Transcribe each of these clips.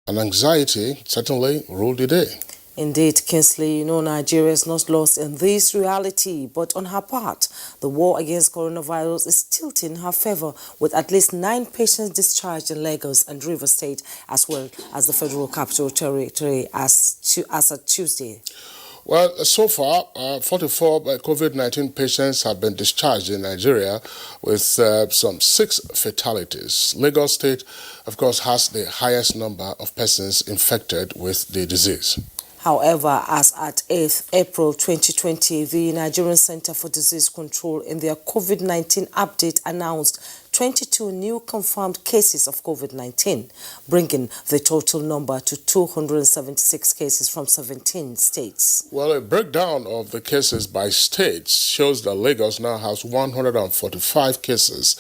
and anxiety certainly ruled the day. Indeed, Kingsley, Nigeria is not lost in this reality, but on her part, the war against coronavirus is tilting in her favor, with at least 9 patients discharged in Lagos and Rivers State, as well as the Federal Capital Territory as of Tuesday. Well, so far, 44 COVID-19 patients have been discharged in Nigeria with some 6 fatalities. Lagos State, of course, has the highest number of persons infected with the disease. However, as at 8th April 2020, the Nigerian Center for Disease Control in their COVID-19 update announced 22 new confirmed cases of COVID-19, bringing the total number to 276 cases from 17 states. Well, a breakdown of the cases by states shows that Lagos now has 145 cases.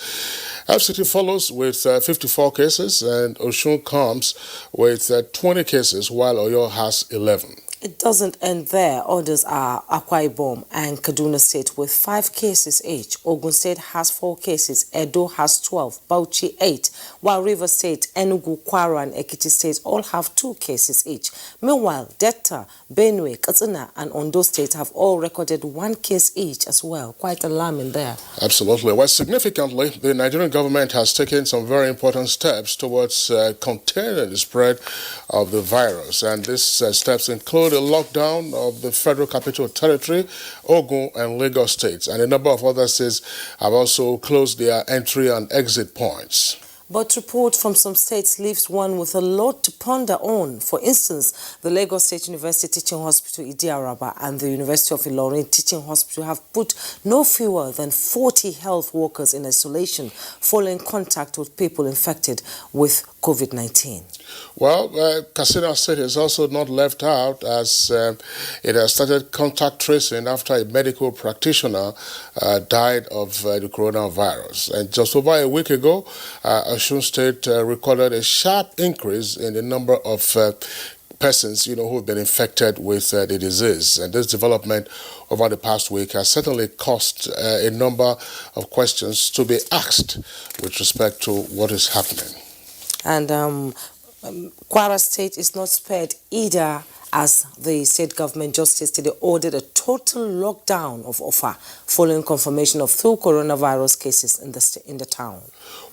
FCT follows with 54 cases, and Osun comes with 20 cases, while Oyo has 11. It doesn't end there. Others are Akwa Ibom and Kaduna State with 5 cases each. Ogun State has 4 cases. Edo has 12. Bauchi 8. While River State, Enugu, Kwara and Ekiti State all have 2 cases each. Meanwhile, Delta, Benue, Katsina and Ondo State have all recorded 1 case each as well. Quite alarming there. Absolutely. Well, significantly, the Nigerian government has taken some very important steps towards containing the spread of the virus. And these steps include a lockdown of the Federal Capital Territory, Ogun and Lagos states, and a number of other states have also closed their entry and exit points. But report from some states leaves one with a lot to ponder on. For instance, the Lagos State University Teaching Hospital Idi Araba and the University of Ilorin Teaching Hospital have put no fewer than 40 health workers in isolation following contact with people infected with COVID-19. Well, Katsina State is also not left out, as it has started contact tracing after a medical practitioner died of the coronavirus. And just over a week ago, Osun State recorded a sharp increase in the number of persons, who have been infected with the disease. And this development over the past week has certainly caused a number of questions to be asked with respect to what is happening. And Kwara State is not spared either, as the state government just yesterday ordered a total lockdown of Offa following confirmation of 2 coronavirus cases in the town.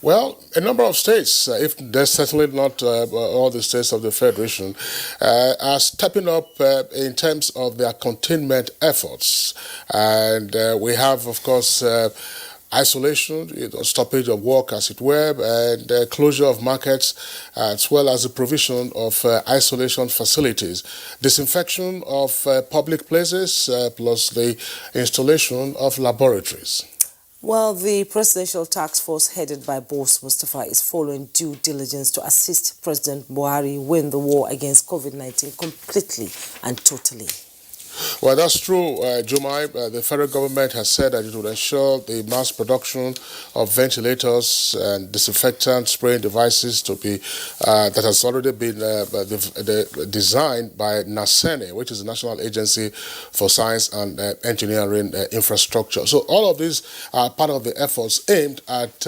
Well, a number of states, if they're certainly not all the states of the Federation, are stepping up in terms of their containment efforts. And we have, of course, isolation, stoppage of work, as it were, and closure of markets, as well as the provision of isolation facilities, disinfection of public places, plus the installation of laboratories. Well, the Presidential Task Force headed by Boss Mustafa is following due diligence to assist President Buhari win the war against COVID-19 completely and totally. Well, that's true, Jumai. The federal government has said that it would ensure the mass production of ventilators and disinfectant spraying devices to be that has already been designed by NASENE, which is the National Agency for Science and Engineering Infrastructure. So all of these are part of the efforts aimed at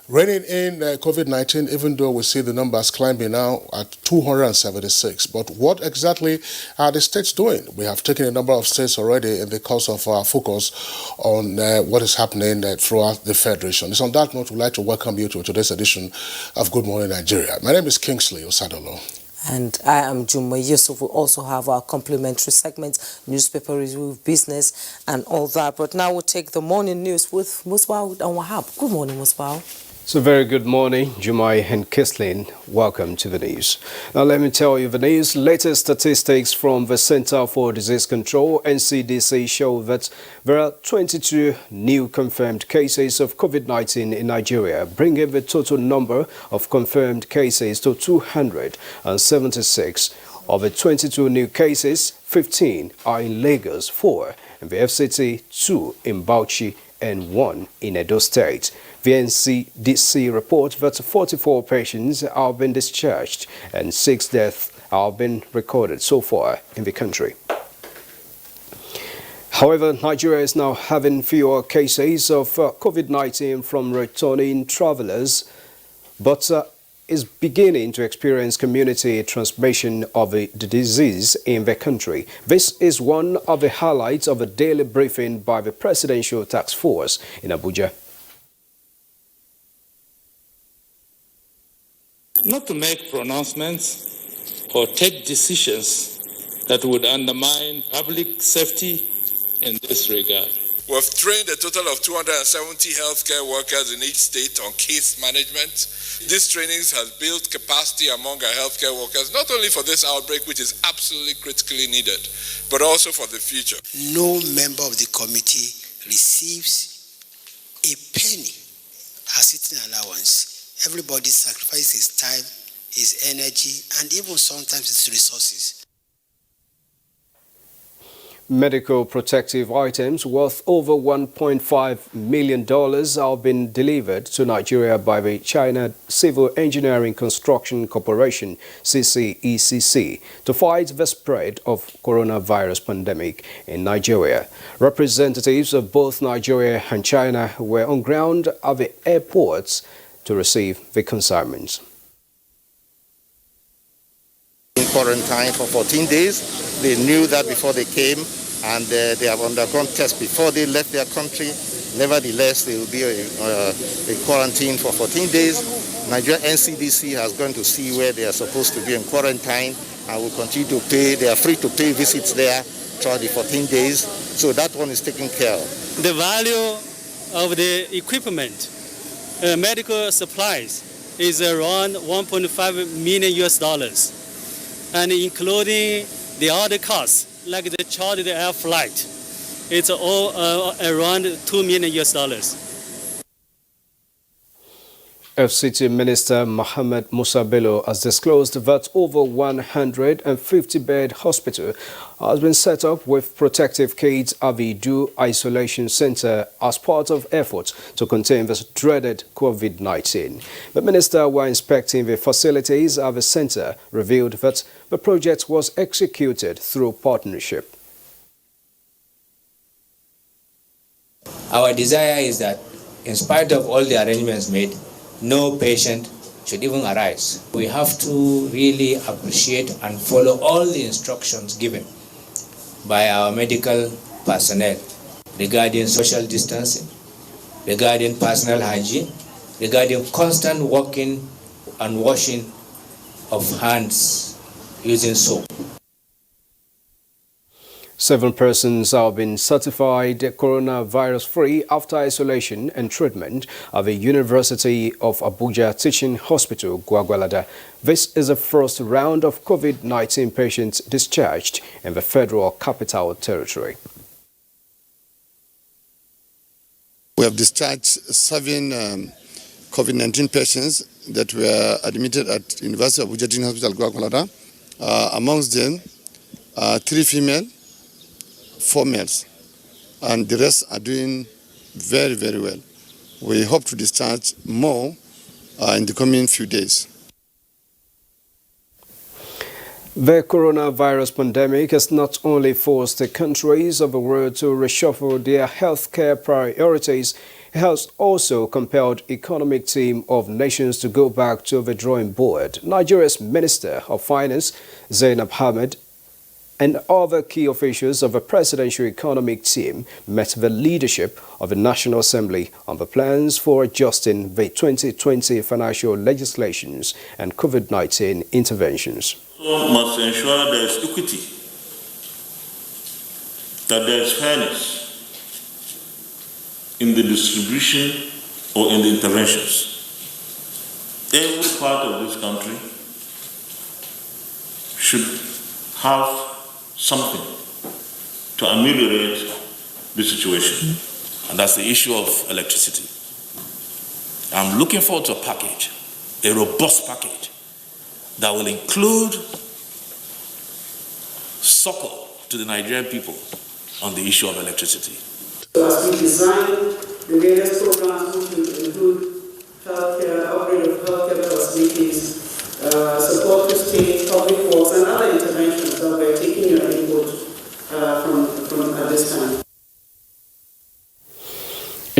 reining in COVID-19, even though we see the numbers climbing now at 276. But what exactly are the states doing? We have taken a number of states already in the course of our focus on what is happening throughout the Federation. It's on that note, we'd like to welcome you to today's edition of Good Morning Nigeria. My name is Kingsley Osadolo. And I am Juma Yusuf. We also have our complimentary segments, newspaper review, business, and all that. But now we'll take the morning news with Musbao and Wahab. Good morning, Musbao. So very good morning, Jumai and Kislin. Welcome to the news. Now let me tell you the news. Latest statistics from the Center for Disease Control, NCDC, show that there are 22 new confirmed cases of COVID-19 in Nigeria, bringing the total number of confirmed cases to 276. Of the 22 new cases, 15 are in Lagos, 4 in the FCT, 2 in Bauchi, and 1 in Edo State. The NCDC report that 44 patients have been discharged and 6 deaths have been recorded so far in the country. However, Nigeria is now having fewer cases of COVID-19 from returning travelers, but is beginning to experience community transmission of the disease in the country. This is one of the highlights of a daily briefing by the Presidential Task Force in Abuja. Not to make pronouncements or take decisions that would undermine public safety in this regard. We've trained a total of 270 healthcare workers in each state on case management. These trainings have built capacity among our healthcare workers, not only for this outbreak, which is absolutely critically needed, but also for the future. No member of the committee receives a penny as sitting allowance. Everybody sacrifices his time, his energy, and even sometimes his resources. Medical protective items worth over $1.5 million have been delivered to Nigeria by the China Civil Engineering Construction Corporation, CCECC, to fight the spread of coronavirus pandemic in Nigeria. Representatives of both Nigeria and China were on ground at the airports to receive the consignments. In quarantine for 14 days. They knew that before they came, and they have undergone tests before they left their country. Nevertheless, they will be in quarantine for 14 days. Nigeria NCDC has gone to see where they are supposed to be in quarantine and will continue to pay. They are free to pay visits there throughout the 14 days. So that one is taken care of. The value of the equipment, medical supplies, is around $1.5 million. And including the other costs, like the chartered air flight, it's all around $2 million. FCT Minister Mohammed Musa Bello has disclosed that over 150-bed hospital has been set up with protective kits at the Do Isolation Center as part of efforts to contain this dreaded COVID-19. The minister, while inspecting the facilities at the center, revealed that the project was executed through partnership. Our desire is that, in spite of all the arrangements made, no patient should even arise. We have to really appreciate and follow all the instructions given by our medical personnel regarding social distancing, regarding personal hygiene, regarding constant washing and washing of hands using soap. 7 persons have been certified coronavirus-free after isolation and treatment at the University of Abuja Teaching Hospital, Gwagwalada. This is the first round of COVID-19 patients discharged in the Federal Capital Territory. We have discharged 7 COVID-19 patients that were admitted at University of Abuja Teaching Hospital, Gwagwalada. Amongst them, 3 female, 4 males, and the rest are doing very, very well. We hope to discharge more in the coming few days. The coronavirus pandemic has not only forced the countries of the world to reshuffle their healthcare priorities, it has also compelled economic team of nations to go back to the drawing board. Nigeria's Minister of Finance, Zainab Ahmed, and other key officials of the presidential economic team met the leadership of the National Assembly on the plans for adjusting the 2020 financial legislations and COVID-19 interventions. So must ensure there is equity, that there is fairness in the distribution or in the interventions. Every part of this country should have something to ameliorate the situation, and that's the issue of electricity. I'm looking forward to a package, a robust package, that will include succor to the Nigerian people on the issue of electricity. So as we design the various programs which will include healthcare, upgrade of healthcare facilities, support to state, public works, and other interventions that we're taking your input from at this time.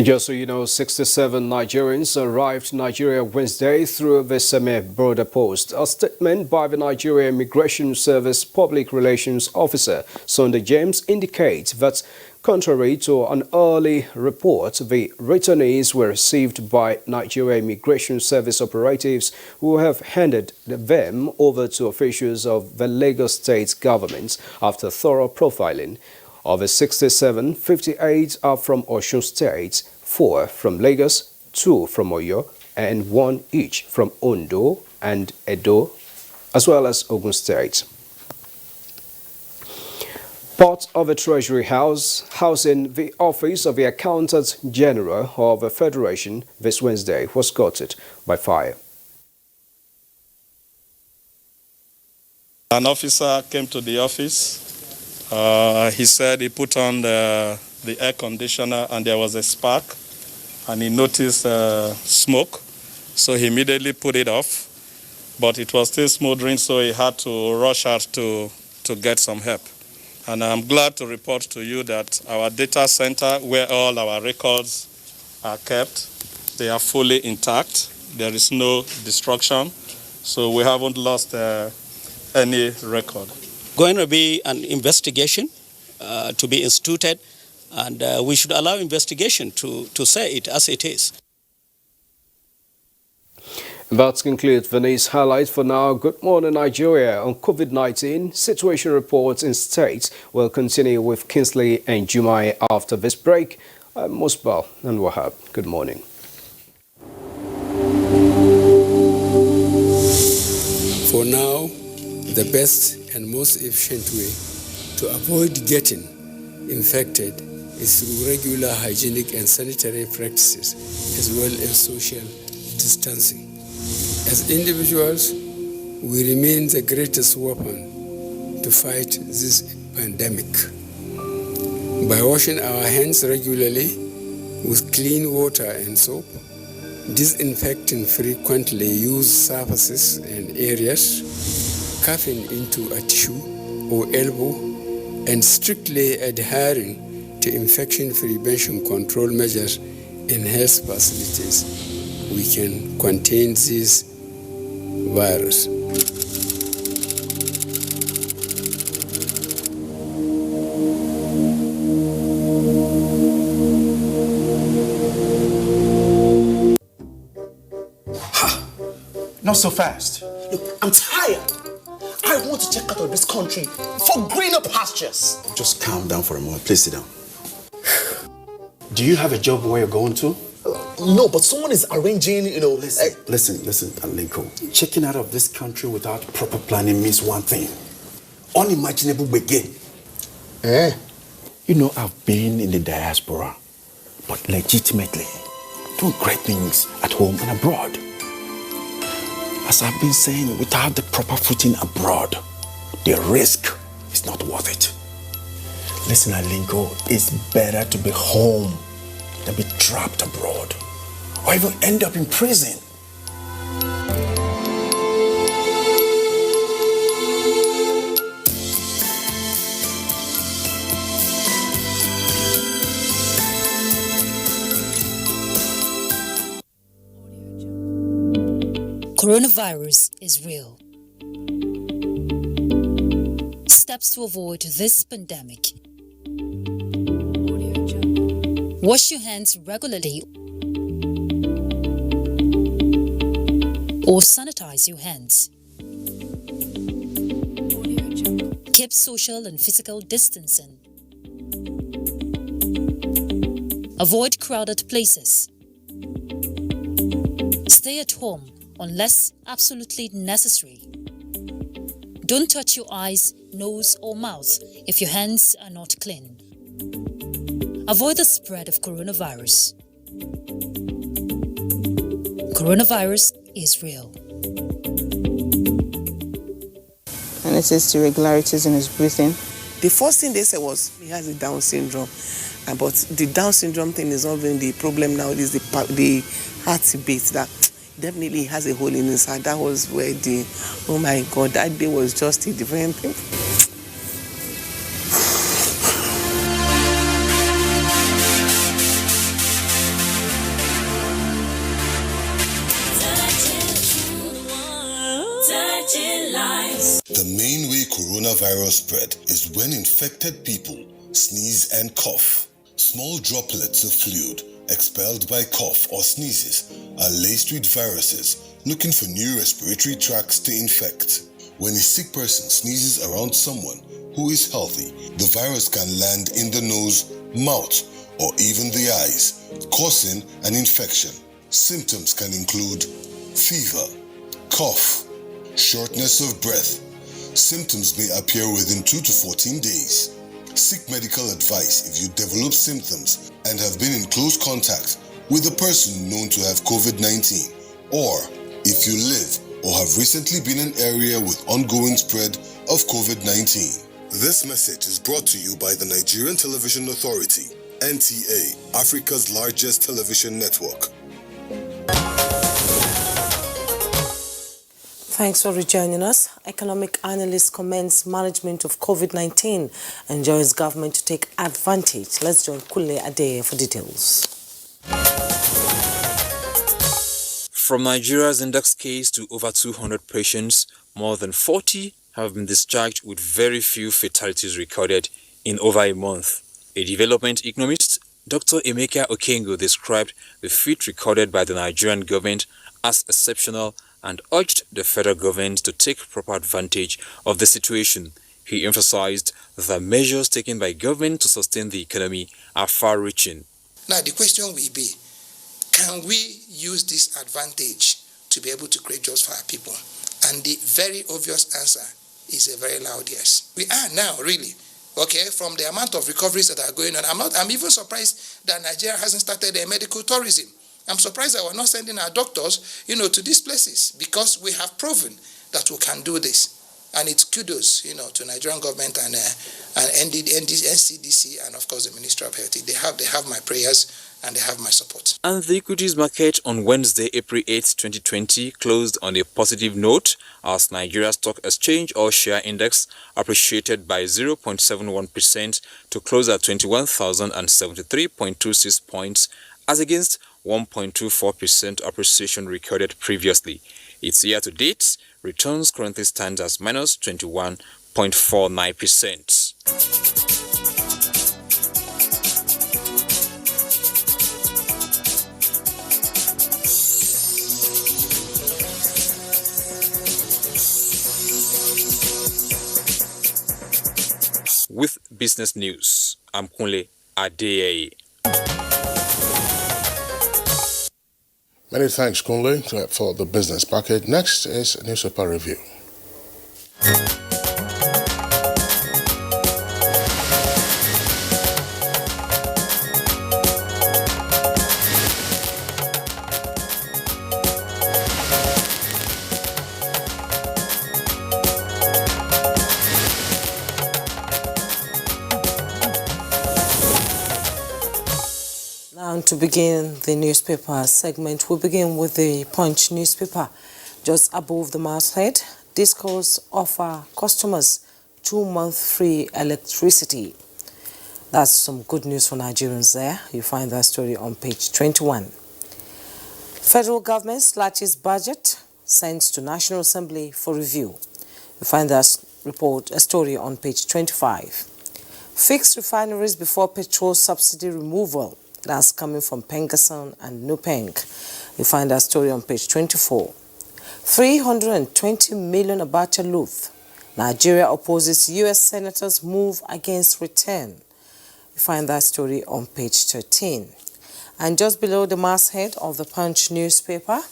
And just so you know, 67 Nigerians arrived in Nigeria Wednesday through the semi-border post. A statement by the Nigeria Immigration Service Public Relations Officer, Sunday James, indicates that contrary to an early report, the returnees were received by Nigeria Immigration Service operatives who have handed them over to officials of the Lagos State government after thorough profiling. Of the 67, 58 are from Osun State, 4 from Lagos, 2 from Oyo, and 1 each from Ondo and Edo, as well as Ogun State. Part of the Treasury House, housing the office of the Accountant General of the Federation this Wednesday, was gutted by fire. An officer came to the office. He said he put on the air conditioner and there was a spark and he noticed smoke, so he immediately put it off, but it was still smoldering, so he had to rush out to get some help. And I'm glad to report to you that our data center, where all our records are kept, they are fully intact. There is no destruction, so we haven't lost any record. Going to be an investigation to be instituted, and we should allow investigation to say it as it is. That concludes the news highlight for now. Good morning, Nigeria. On COVID-19, situation reports in states will continue with Kingsley and Jumai after this break. I'm Musbal and Wahab. Good morning. For now, the best and most efficient way to avoid getting infected is through regular hygienic and sanitary practices, as well as social distancing. As individuals, we remain the greatest weapon to fight this pandemic. By washing our hands regularly with clean water and soap, disinfecting frequently used surfaces and areas, coughing into a tissue or elbow, and strictly adhering to infection prevention control measures in health facilities, we can contain this virus. Not so fast. Look, I'm tired. I want to check out of this country for greener pastures. Just calm down for a moment. Please sit down. Do you have a job where you're going to? No, but someone is arranging, Listen, Alinko. Checking out of this country without proper planning means one thing. Unimaginable begin. You know, I've been in the diaspora, but legitimately doing great things at home and abroad. As I've been saying, without the proper footing abroad, the risk is not worth it. Listen, Alinko, it's better to be home than be trapped abroad, or even end up in prison. Coronavirus is real. Steps to avoid this pandemic. Wash your hands regularly or sanitize your hands. Keep social and physical distancing. Avoid crowded places. Stay at home unless absolutely necessary. Don't touch your eyes, nose, or mouth if your hands are not clean. Avoid the spread of coronavirus. Coronavirus is real. And it is irregularities in his breathing. The first thing they said was he has a Down syndrome. But the Down syndrome thing is not even the problem now. It is the heartbeat that definitely has a hole in his heart. That was where oh my God, that day was just a different thing. The main way coronavirus spread is when infected people sneeze and cough. Small droplets of fluid expelled by cough or sneezes are laced with viruses looking for new respiratory tracts to infect. When a sick person sneezes around someone who is healthy, the virus can land in the nose, mouth, or even the eyes, causing an infection. Symptoms can include fever, cough, shortness of breath. Symptoms may appear within 2 to 14 days. Seek medical advice if you develop symptoms and have been in close contact with a person known to have COVID-19, or if you live or have recently been in an area with ongoing spread of COVID-19. This message is brought to you by the Nigerian Television Authority, NTA, Africa's largest television network. Thanks for rejoining us. Economic analyst commends management of COVID-19 and joins government to take advantage. Let's join Kule Adeye for details. From Nigeria's index case to over 200 patients, more than 40 have been discharged with very few fatalities recorded in over a month. A development economist, Dr. Emeka Okengo, described the feat recorded by the Nigerian government as exceptional and urged the federal government to take proper advantage of the situation. He emphasized that measures taken by government to sustain the economy are far-reaching. Now the question will be, can we use this advantage to be able to create jobs for our people? And the very obvious answer is a very loud yes. We are now, really. Okay, from the amount of recoveries that are going on, I'm even surprised that Nigeria hasn't started a medical tourism. I'm surprised that we're not sending our doctors, to these places, because we have proven that we can do this. And it's kudos, to Nigerian government and NCDC and of course the Ministry of Health. They have my prayers and they have my support. And the equities market on Wednesday, April 8, 2020, closed on a positive note as Nigeria's Stock Exchange or Share Index appreciated by 0.71% to close at 21,073.26 points, as against 1.24% appreciation recorded previously. Its year-to-date returns currently stands as minus 21.49%. With business news, I'm Kunle Adeye. Many thanks, Kunle, for the business package. Next is newspaper review. To begin the newspaper segment, we begin with the Punch newspaper. Just above the masthead, Discos offer customers 2 months free electricity. That's some good news for Nigerians there. You find that story on page 21. Federal government slashes budget, sends to National Assembly for review. You find that story on page 25. Fix refineries before petrol subsidy removal. That's coming from Pengassan and Nupeng. You find that story on page 24. 320 million Abacha loot. Nigeria opposes U.S. senators' move against return. You find that story on page 13. And just below the masthead of the Punch newspaper,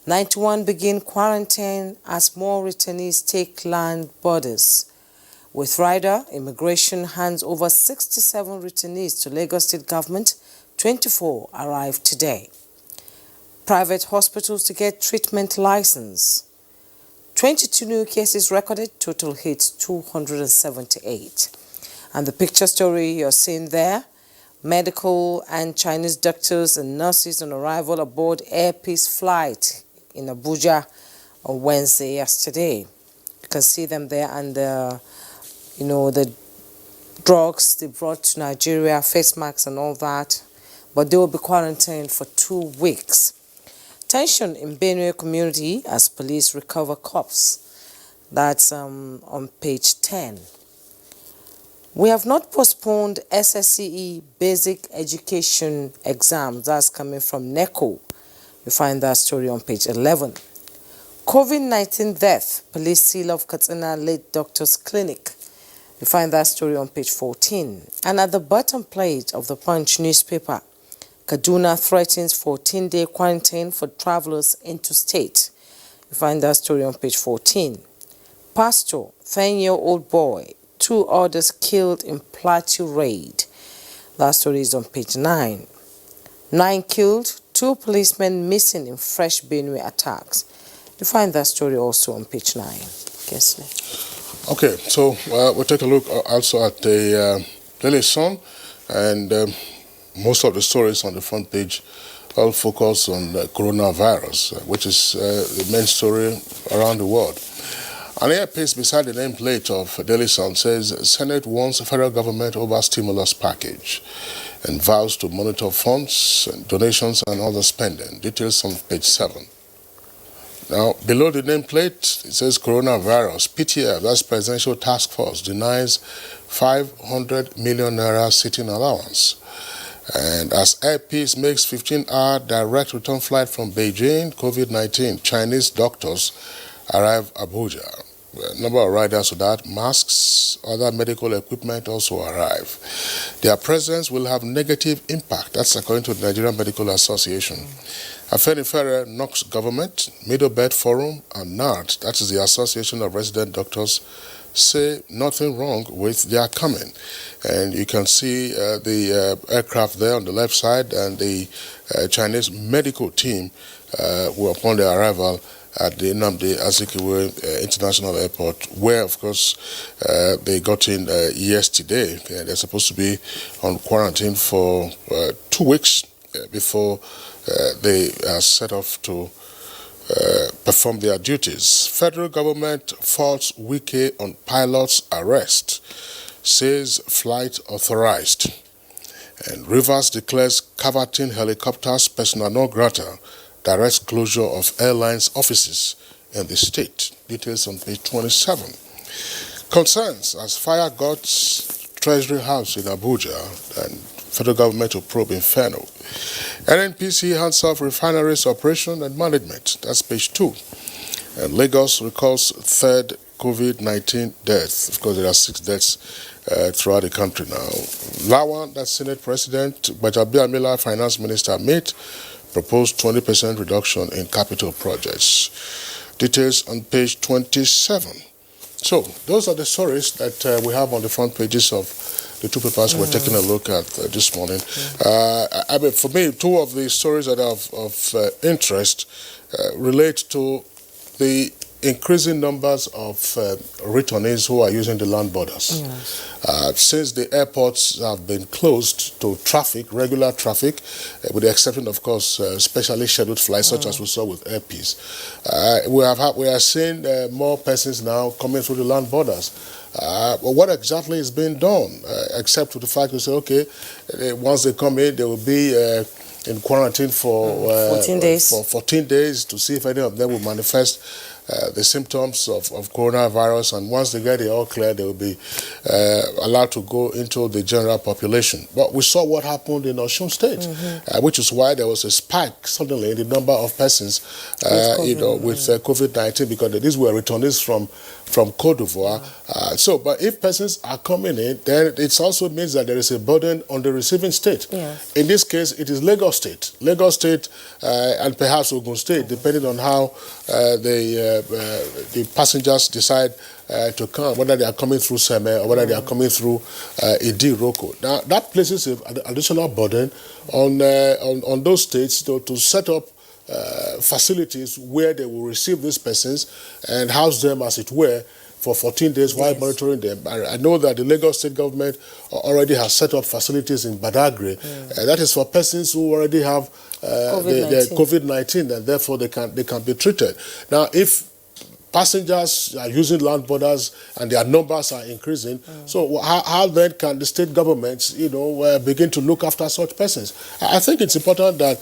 91 begin quarantine as more returnees take land borders. With Rider, immigration hands over 67 returnees to Lagos State government. 24 arrived today. Private hospitals to get treatment license. 22 new cases recorded, total hits 278. And the picture story you're seeing there, medical and Chinese doctors and nurses on arrival aboard Air Peace flight in Abuja on Wednesday yesterday. You can see them there, and the drugs they brought to Nigeria, face masks and all that. But they will be quarantined for 2 weeks. Tension in Benue community as police recover corpse. That's on page 10. We have not postponed SSCE basic education exams. That's coming from NECO. You find that story on page 11. COVID-19 death, police seal of Katsina late doctor's clinic. You find that story on page 14. And at the bottom page of the Punch newspaper, Kaduna threatens 14-day quarantine for travelers into state. You find that story on page 14. Pastor, 10-year-old boy, 2 others killed in Plateau raid. That story is on page 9. 9 killed, 2 policemen missing in fresh Benue attacks. You find that story also on page 9. Okay, so we'll take a look also at the Daily Sun, and most of the stories on the front page all focus on coronavirus, which is the main story around the world. An airpiece beside the nameplate of Daily Sun says Senate warns the federal government over stimulus package and vows to monitor funds, and donations and other spending. Details on page 7. Now, below the nameplate, it says coronavirus. PTF, that's Presidential Task Force, denies 500 million naira sitting allowance. And as Airpeace makes 15-hour direct return flight from Beijing, COVID-19, Chinese doctors arrive Abuja. A number of riders to that, masks, other medical equipment also arrive. Their presence will have negative impact. That's according to the Nigerian Medical Association. Afenifere knocks government, Middle Belt Forum, and NARD, that is the Association of Resident Doctors, say nothing wrong with their coming. And you can see the aircraft there on the left side, and the Chinese medical team were upon their arrival at the Nnamdi Azikiwe International Airport, where, of course, they got in yesterday. They're supposed to be on quarantine for 2 weeks before they are set off to perform their duties. Federal government faults Wike on pilot's arrest, says flight authorized. And Rivers declares coveting helicopters persona non grata, directs closure of airlines offices in the state. Details on page 27. Concerns as fire guts Treasury House in Abuja, and federal government to probe Inferno. NNPC hands off refineries operation and management. That's page 2. And Lagos recalls 3rd COVID-19 death. Of course, there are 6 deaths throughout the country now. Lawan, that's Senate President, Bajabiamila Finance Minister, made proposed 20% reduction in capital projects. Details on page 27. So, those are the stories that we have on the front pages of the 2 papers we're taking a look at this morning. I mean, for me, 2 of the stories that are of interest relate to the increasing numbers of returnees who are using the land borders. Yes. Since the airports have been closed to traffic, regular traffic, with the exception, of course, specially scheduled flights, such as we saw with Airpeace, we are seeing more persons now coming through the land borders. But what exactly is being done, except to the fact to say, okay, once they come in, they will be in quarantine for 14 days. For 14 days to see if any of them will manifest the symptoms of coronavirus, and once they get it all clear, they will be allowed to go into the general population. But we saw what happened in Osun State, which is why there was a spike suddenly in the number of persons, with COVID-19, because these were returnees from Cote d'Ivoire. But if persons are coming in, then it also means that there is a burden on the receiving state. Yes. In this case, it is Lagos State, and perhaps Ogun State, depending on how the passengers decide to come, whether they are coming through Seme or whether they are coming through Idi Roko. Now, that places an additional burden on those states to set up facilities where they will receive these persons and house them, as it were, for 14 days while monitoring them. I know that the Lagos State government already has set up facilities in Badagry. That is for persons who already have the COVID-19, and therefore they can be treated. Now, if passengers are using land borders and their numbers are increasing. So how then can the state governments, begin to look after such persons? I think it's important that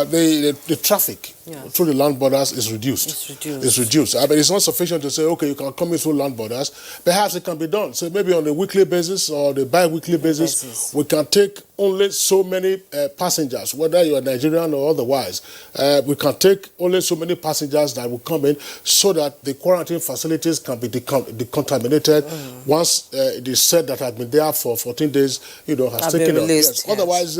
the traffic through the land borders is reduced. It's reduced. I mean, it's not sufficient to say, okay, you can come in through land borders. Perhaps it can be done. So maybe on a weekly basis or the bi-weekly basis, we can take only so many passengers, whether you're Nigerian or otherwise. We can take only so many passengers that will come in so that the quarantine facilities can be decontaminated once the set that had been there for 14 days, has taken off. Yes. Otherwise,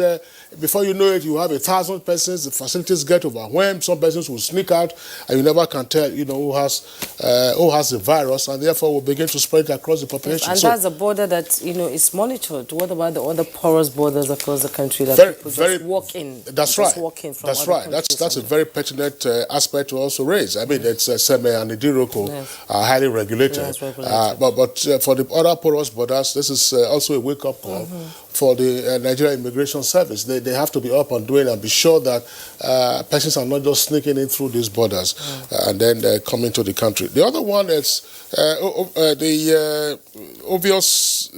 before you know it, you have 1,000 persons, the facilities get overwhelmed, some persons will sneak out, and you never can tell, who has the virus, and therefore will begin to spread it across the population. And that's a border that, is monitored. What about the other porous borders across the country that people just walk in? That's right. That's right. That's a very pertinent aspect to also raise. I mean, it's Seme and Idiroko are highly regulated. But for the other porous borders, this is also a wake-up call for the Nigerian Immigration Service. They have to be up and doing and be sure that persons are not just sneaking in through these borders and then coming to the country. The other one is the obvious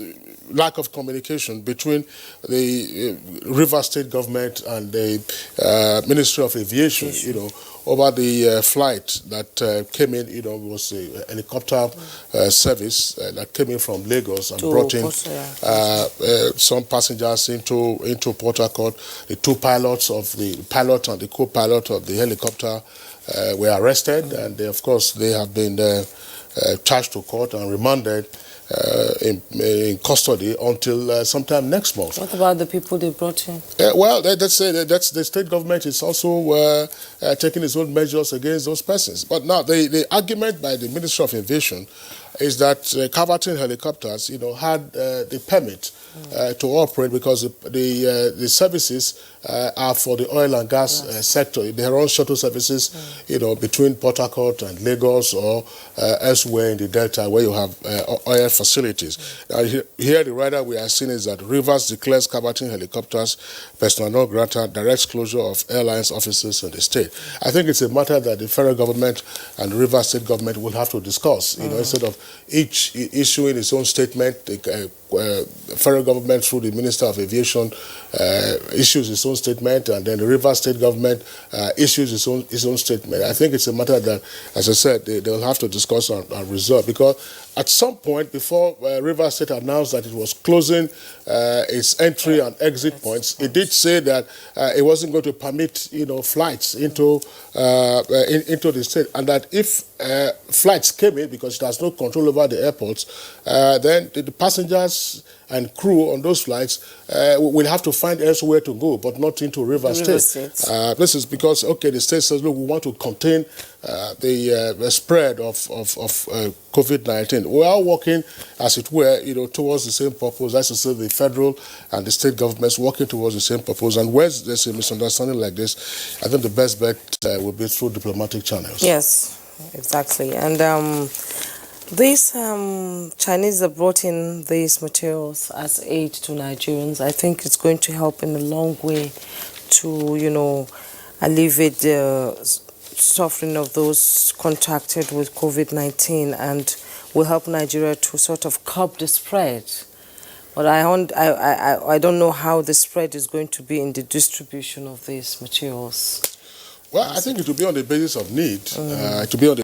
lack of communication between the Rivers State government and the Ministry of Aviation, over the flight that came in, was a helicopter service that came in from Lagos and brought in some passengers into Port Harcourt. The two pilots the pilot and the co-pilot of the helicopter were arrested, and of course they have been charged to court and remanded in custody until sometime next month. What about the people they brought in? Well, that's the state government is also taking its own measures against those persons. But now the argument by the Ministry of Aviation is that Caverton helicopters, had the permit to operate because the services are for the oil and gas sector. They run shuttle services, between Port Harcourt and Lagos or elsewhere in the Delta where you have oil facilities. Here the rider we are seeing is that Rivers declares Caverton helicopters persona non grata, directs closure of airlines offices in the state. I think it's a matter that the federal government and the Rivers State government will have to discuss, instead of each issuing its own statement. The federal government through the Minister of Aviation issues its own statement, and then the Rivers State government issues its own statement. I think it's a matter that, as I said, they'll have to discuss and resolve, because at some point before Rivers State announced that it was closing its entry and exit points, it did say that it wasn't going to permit flights into the state, and that if flights came in, because it has no control over the airports, then the passengers and crew on those flights will have to find elsewhere to go, but not into Rivers State. This is because, the state says, look, we want to contain the spread of COVID-19. We are working, as it were, towards the same purpose. As I say, the federal and the state governments working towards the same purpose. And where there's a misunderstanding like this, I think the best bet will be through diplomatic channels. Yes, exactly. And these Chinese have brought in these materials as aid to Nigerians. I think it's going to help in a long way to, alleviate the suffering of those contracted with COVID-19, and will help Nigeria to sort of curb the spread. But I don't know how the spread is going to be in the distribution of these materials. Well, I think it will be on the basis of need. To be on the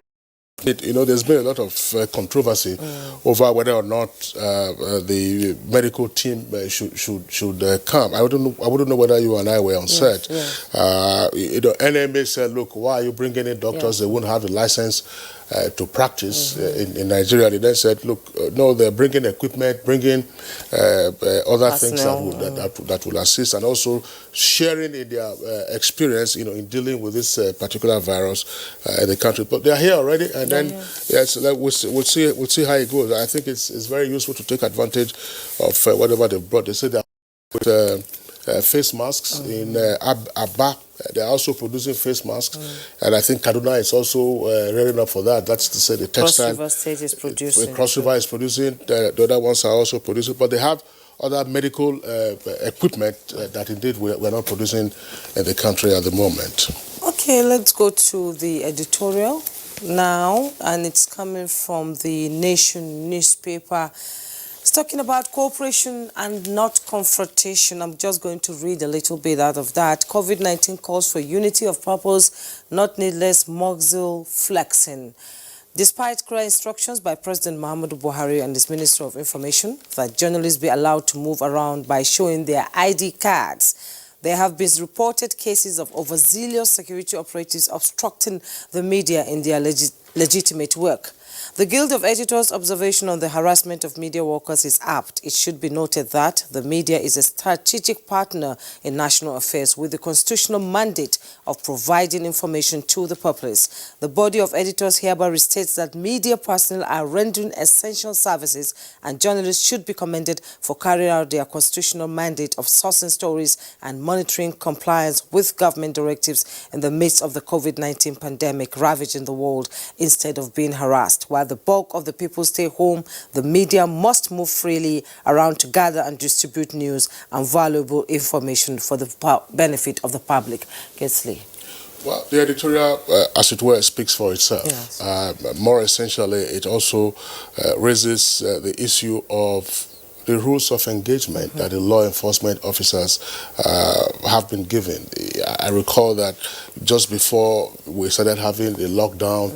there's been a lot of controversy over whether or not the medical team should come. I wouldn't know whether you and I were on set. NMA said, look, why are you bringing in doctors? They won't have the license to practice in Nigeria. They then said, look, no, they're bringing equipment, bringing other things that will assist, and also sharing in their experience, in dealing with this particular virus in the country. But they're here already, and then we'll see how it goes. I think it's very useful to take advantage of whatever they've brought. They say that with face masks in Abba. They're also producing face masks, and I think Kaduna is also rearing up for that. That's to say the textile. Cross River State is producing. Cross River is producing. The other ones are also producing, but they have other medical equipment that indeed we're not producing in the country at the moment. Okay, let's go to the editorial. now, and it's coming from the Nation newspaper. It's talking about cooperation and not confrontation. I'm just going to read a little bit out of that. COVID-19 calls for unity of purpose, not needless muzzle flexing. Despite clear instructions by President Muhammadu Buhari and his Minister of Information that journalists be allowed to move around by showing their ID cards, there have been reported cases of overzealous security operatives obstructing the media in their legitimate work. The Guild of Editors' observation on the harassment of media workers is apt. It should be noted that the media is a strategic partner in national affairs with the constitutional mandate of providing information to the populace. The body of editors hereby restates that media personnel are rendering essential services and journalists should be commended for carrying out their constitutional mandate of sourcing stories and monitoring compliance with government directives in the midst of the COVID-19 pandemic ravaging the world instead of being harassed. While the bulk of the people stay home, the media must move freely around to gather and distribute news and valuable information for the benefit of the public. Kesley. Well, the editorial, as it were, speaks for itself. Yes. More essentially, it also raises the issue of the rules of engagement that the law enforcement officers have been given. I recall that just before we started having the lockdown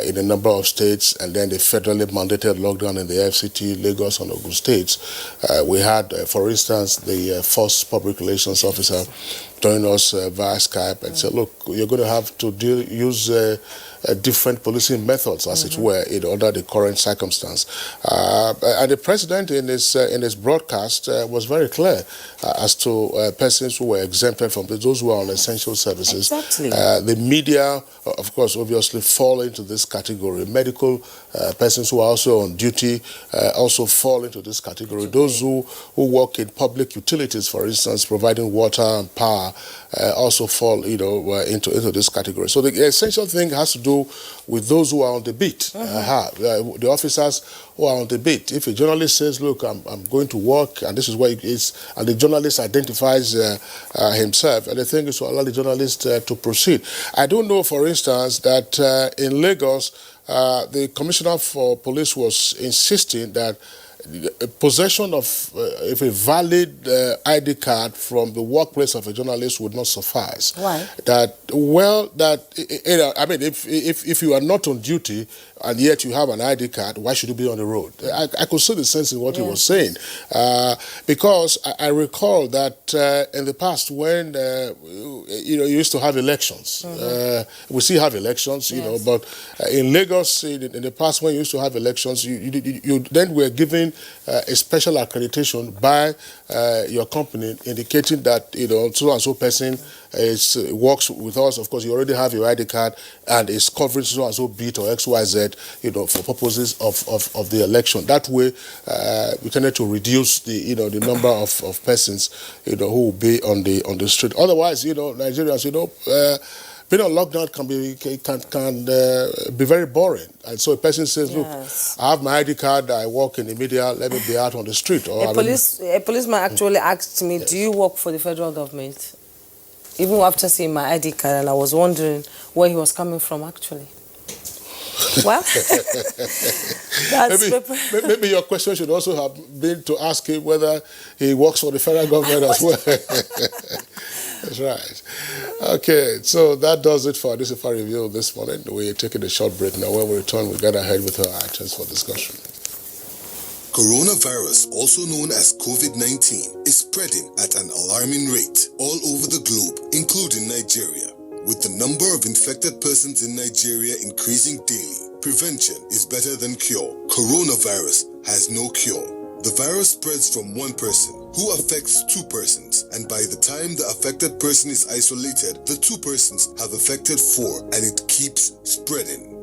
in a number of states, and then the federally mandated lockdown in the FCT, Lagos and Ogun states, we had, for instance, the first public relations officer join us via Skype and say, look, you're going to have to use different policing methods, as it were, under the current circumstance. And the president, in his broadcast, was very clear as to persons who were exempted from those who are on essential services. Exactly. The media, of course, obviously fall into this category. Medical persons who are also on duty also fall into this category. Those who work in public utilities, for instance, providing water and power, also fall, into this category. So the essential thing has to do with those who are on the beat. The officers who are on the beat. If a journalist says, look, I'm going to work, and this is where it is, and the journalist identifies himself, and the thing is to allow the journalist to proceed. I do know, for instance, that in Lagos, the commissioner for police was insisting that possession of if a valid ID card from the workplace of a journalist would not suffice. Why? I mean, if you are not on duty and yet you have an ID card, why should you be on the road? I could see the sense in what he was saying, because I recall that in the past when you used to have elections, we still have elections, but in Lagos in the past when you used to have elections, you then were given a special accreditation by your company indicating that so and so person works with us. Of course, you already have your ID card and is covering so and so beat or XYZ, for purposes of the election. That way, we tended to reduce the number of persons who will be on the street. Otherwise, Nigerians, being on lockdown can be very boring. And so a person says, look, I have my ID card, I work in the media, let me be out on the street. Or a policeman actually asked me, do you work for the federal government? Even after seeing my ID card, and I was wondering where he was coming from actually. Well, maybe your question should also have been to ask him whether he works for the federal government as well. That's right. Okay, so that does it for our Decipher Review this morning. We're taking a short break now. When we return, we'll get ahead with our items for discussion. Coronavirus, also known as COVID-19, is spreading at an alarming rate all over the globe, including Nigeria. With the number of infected persons in Nigeria increasing daily, prevention is better than cure. Coronavirus has no cure. The virus spreads from one person, who affects two persons, and by the time the affected person is isolated, the two persons have affected four, and it keeps spreading.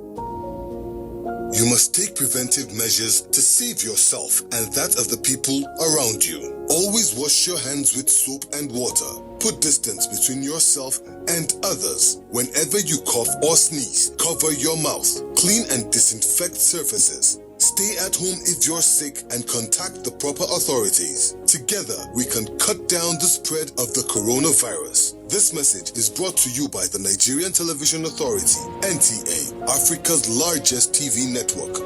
You must take preventive measures to save yourself and that of the people around you. Always wash your hands with soap and water. Put distance between yourself and others. Whenever you cough or sneeze, cover your mouth. Clean and disinfect surfaces. Stay at home if you're sick and contact the proper authorities. Together, we can cut down the spread of the coronavirus. This message is brought to you by the Nigerian Television Authority, NTA, Africa's largest TV network.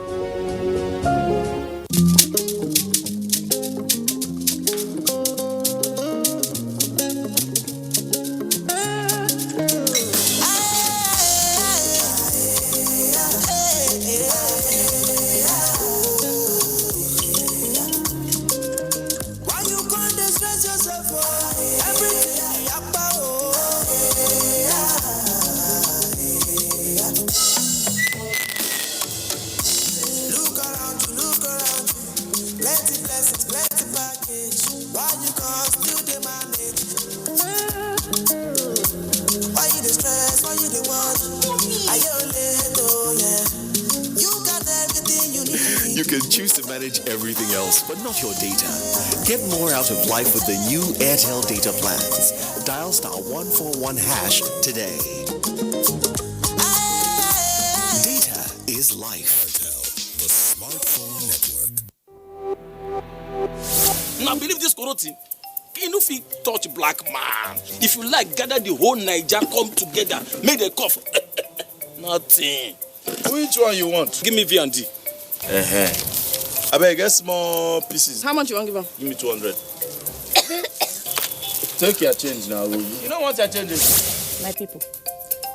You can choose to manage everything else, but not your data. Get more out of life with the new Airtel data plans. Dial *141# today. Data is life. Airtel, the smartphone network. Now believe this corrupting. You know if you touch black man, if you like gather the whole Niger come together, make the cough. Nothing. Which one you want? Give me V&D. I beg, get small pieces. How much you want to give him? Give me 200. Take your change now. You don't want your changes. My people,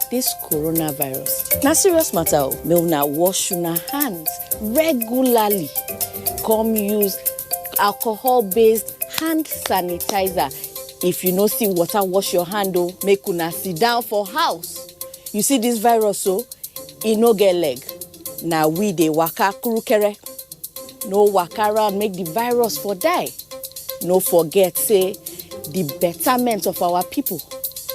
this coronavirus, na serious matter. May una wash una hands regularly. Come use alcohol-based hand sanitizer. If you no see water, wash your hand. Make una sit down for house. You see this virus, so e no get leg. Now we dey waka kurukere. No waka around make the virus for die. No forget say the betterment of our people.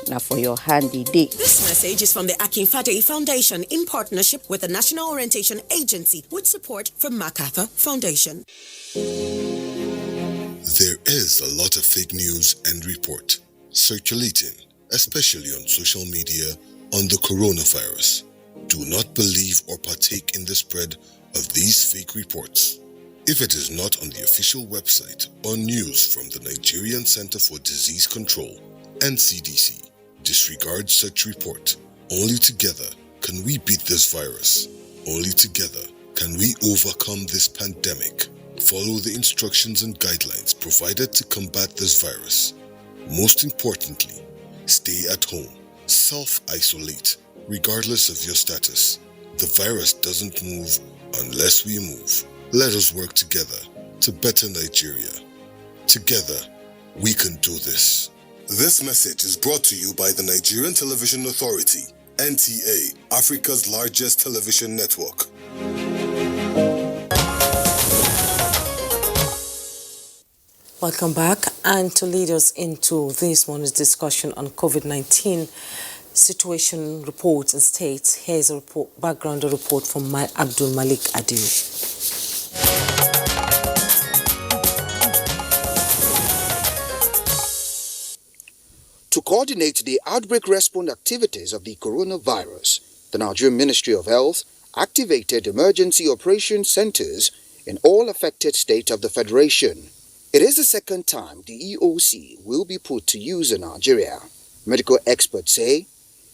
Now for your handy day. This message is from the Akinfade Foundation in partnership with the National Orientation Agency with support from MacArthur Foundation. There is a lot of fake news and report circulating, especially on social media, on the coronavirus. Do not believe or partake in the spread of these fake reports. If it is not on the official website or news from the Nigerian Center for Disease Control, NCDC, disregard such report. Only together can we beat this virus. Only together can we overcome this pandemic. Follow the instructions and guidelines provided to combat this virus. Most importantly, stay at home. Self-isolate, regardless of your status. The virus doesn't move unless we move. Let us work together to better Nigeria. Together, we can do this. This message is brought to you by the Nigerian Television Authority, NTA, Africa's largest television network. Welcome back, and to lead us into this morning's discussion on COVID-19 situation reports and states, here's a background report from Abdul Malik Adil. To coordinate the outbreak response activities of the coronavirus, the Nigerian Ministry of Health activated emergency operation centers in all affected states of the Federation. It is the second time the EOC will be put to use in Nigeria. Medical experts say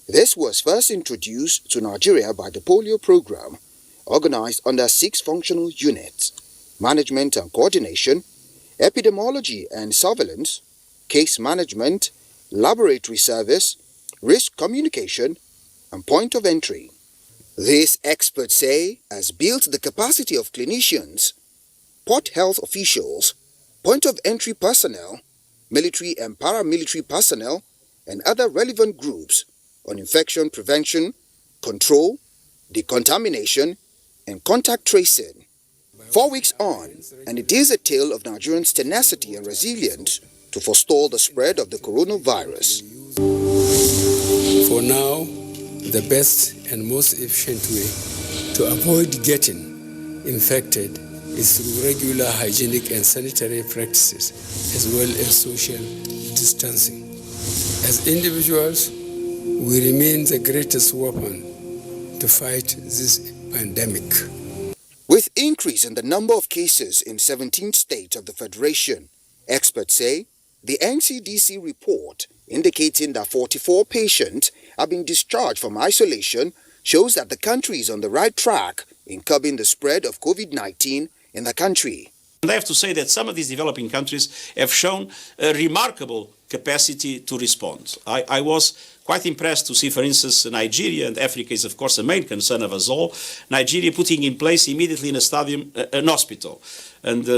this was first introduced to Nigeria by the polio program, organized under 6 functional units: management and coordination, epidemiology and surveillance, case management, laboratory service, risk communication, and point of entry. These experts say has built the capacity of clinicians, port health officials, point of entry personnel, military and paramilitary personnel, and other relevant groups on infection prevention, control, decontamination, and contact tracing. 4 weeks on, and it is a tale of Nigerians' tenacity and resilience to forestall the spread of the coronavirus. For now, the best and most efficient way to avoid getting infected is through regular hygienic and sanitary practices, as well as social distancing. As individuals, we remain the greatest weapon to fight this pandemic. With increase in the number of cases in 17 states of the Federation Experts say the NCDC report indicating that 44 patients have been discharged from isolation shows that the country is on the right track in curbing the spread of COVID-19 in the country. And I have to say that some of these developing countries have shown a remarkable capacity to respond. I was quite impressed to see, for instance, Nigeria, and Africa is of course the main concern of us all, Nigeria putting in place immediately in a stadium an hospital. And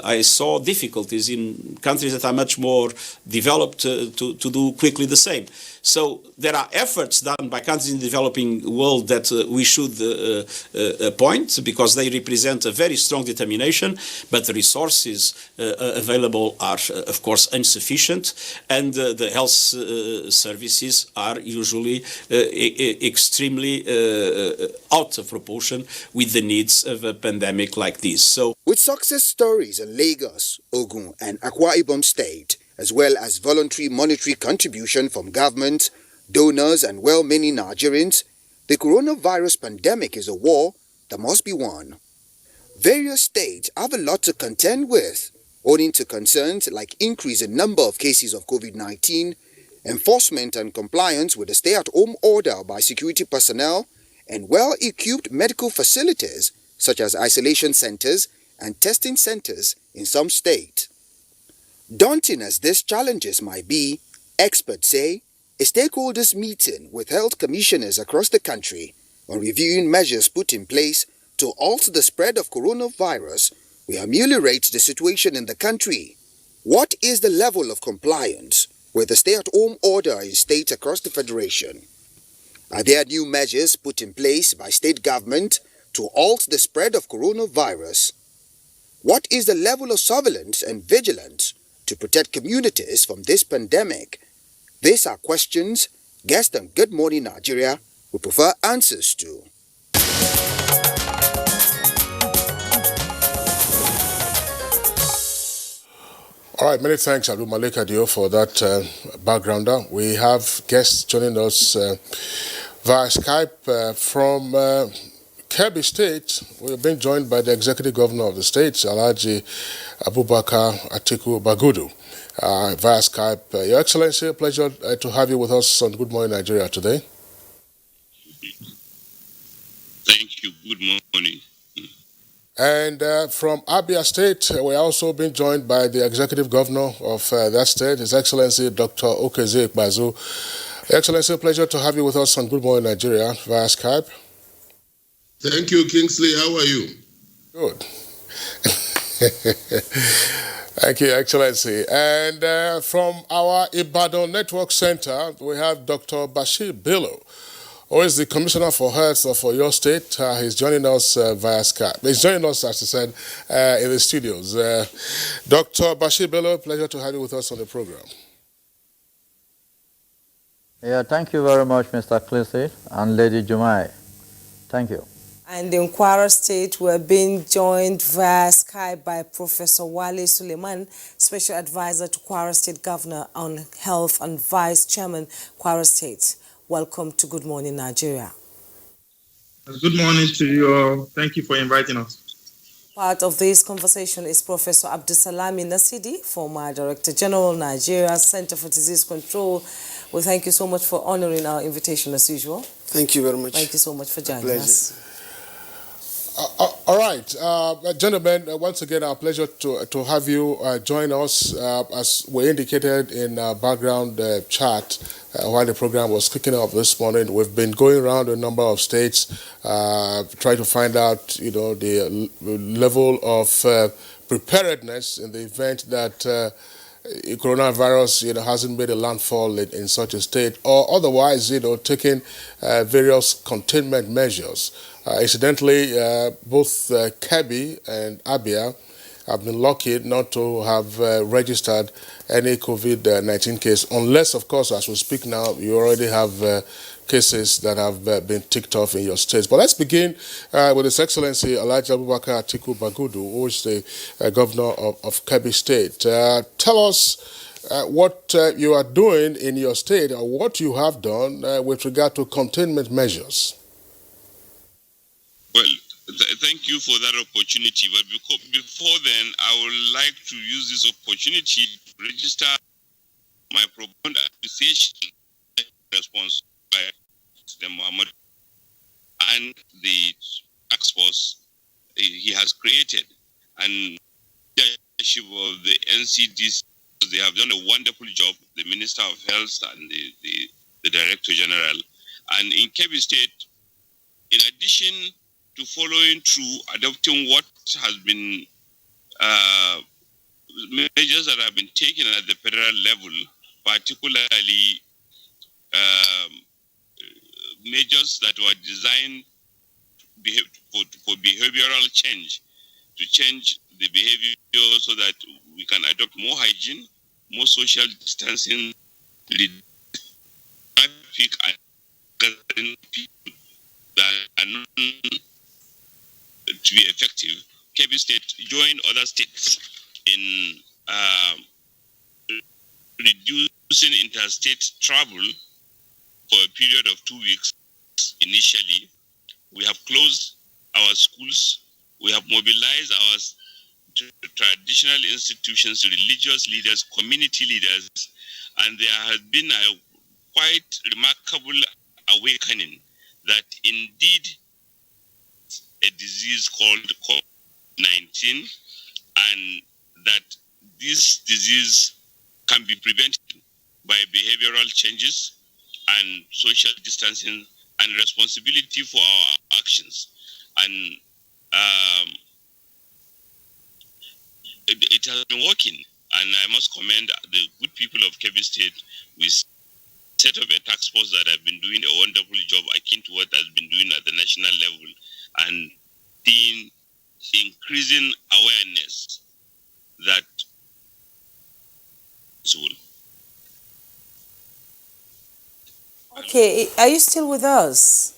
I saw difficulties in countries that are much more developed to do quickly the same. So there are efforts done by countries in the developing world that we should point, because they represent a very strong determination, but the resources available are, of course, insufficient, and the health services are usually extremely out of proportion with the needs of a pandemic like this. So, with success stories in Lagos, Ogun, and Akwa Ibom State, as well as voluntary monetary contribution from government, donors, and well-meaning Nigerians, the coronavirus pandemic is a war that must be won. Various states have a lot to contend with, owing to concerns like increase in number of cases of COVID-19, enforcement and compliance with the stay-at-home order by security personnel, and well-equipped medical facilities such as isolation centers and testing centers in some states. Daunting as these challenges might be, experts say a stakeholders meeting with health commissioners across the country on reviewing measures put in place to halt the spread of coronavirus will ameliorate the situation in the country. What is the level of compliance with the stay-at-home order in states across the Federation? Are there new measures put in place by state government to halt the spread of coronavirus? What is the level of surveillance and vigilance to protect communities from this pandemic? These are questions guests on Good Morning Nigeria would prefer answers to. All right, many thanks, Abdul Malik Adio, for that backgrounder. We have guests joining us via Skype from Kebbi State. We're being joined by the Executive Governor of the state, Alhaji Abubakar Atiku Bagudu, via Skype. Your Excellency, a pleasure to have you with us on Good Morning Nigeria today. Thank you. Good morning. And from Abia State, we're also being joined by the Executive Governor of that state, His Excellency Dr. Okezie Ikpeazu. Excellency, a pleasure to have you with us on Good Morning Nigeria via Skype. Thank you, Kingsley. How are you? Good. Thank you, Excellency. And from our Ibadan Network Center, we have Dr. Bashir Bello, who is the Commissioner for Health for your state. He's joining us via Skype. He's joining us, as I said, in the studios. Dr. Bashir Bello, pleasure to have you with us on the program. Yeah, thank you very much, Mr. Clisey and Lady Jumai. Thank you. And in Kwara State, we're being joined via Skype by Professor Wale Suleiman, Special Advisor to Kwara State Governor on Health and Vice Chairman, Kwara State. Welcome to Good Morning Nigeria. Good morning to you all. Thank you for inviting us. Part of this conversation is Professor Abdusalami Nasidi, former Director General, Nigeria Center for Disease Control. We thank you so much for honoring our invitation as usual. Thank you very much. Thank you so much for joining us. All right, gentlemen, once again, our pleasure to have you join us. As we indicated in our background chat while the program was kicking off this morning, we've been going around a number of states trying to find out, the level of preparedness in the event that coronavirus, hasn't made a landfall in such a state, or otherwise, taking various containment measures. Incidentally, both Kebbi and Abia have been lucky not to have registered any COVID-19 case, unless, of course, as we speak now, you already have cases that have been ticked off in your states. But let's begin with His Excellency Alhaji Abubakar Atiku Bagudu, who is the governor of Kebbi State. Tell us what you are doing in your state, or what you have done with regard to containment measures. Well, thank you for that opportunity. But before then, I would like to use this opportunity to register my profound appreciation response by President Muhammad and the task force he has created and leadership of the NCDC. They have done a wonderful job, the Minister of Health and the Director General. And in Kebbi State, in addition to following through, adopting what has been measures that have been taken at the federal level, particularly measures that were designed for behavioral change, to change the behavior so that we can adopt more hygiene, more social distancing, traffic and gathering people that are not to be effective. Kebbi State joined other states in reducing interstate travel for a period of 2 weeks initially. We have closed our schools. We have mobilized our traditional institutions, religious leaders, community leaders, and there has been a quite remarkable awakening that indeed a disease called COVID-19 and that this disease can be prevented by behavioral changes and social distancing and responsibility for our actions. And it has been working. And I must commend the good people of Kebbi State. We set up a task force that have been doing a wonderful job akin to what has been doing at the national level and in increasing awareness that Okay, are you still with us?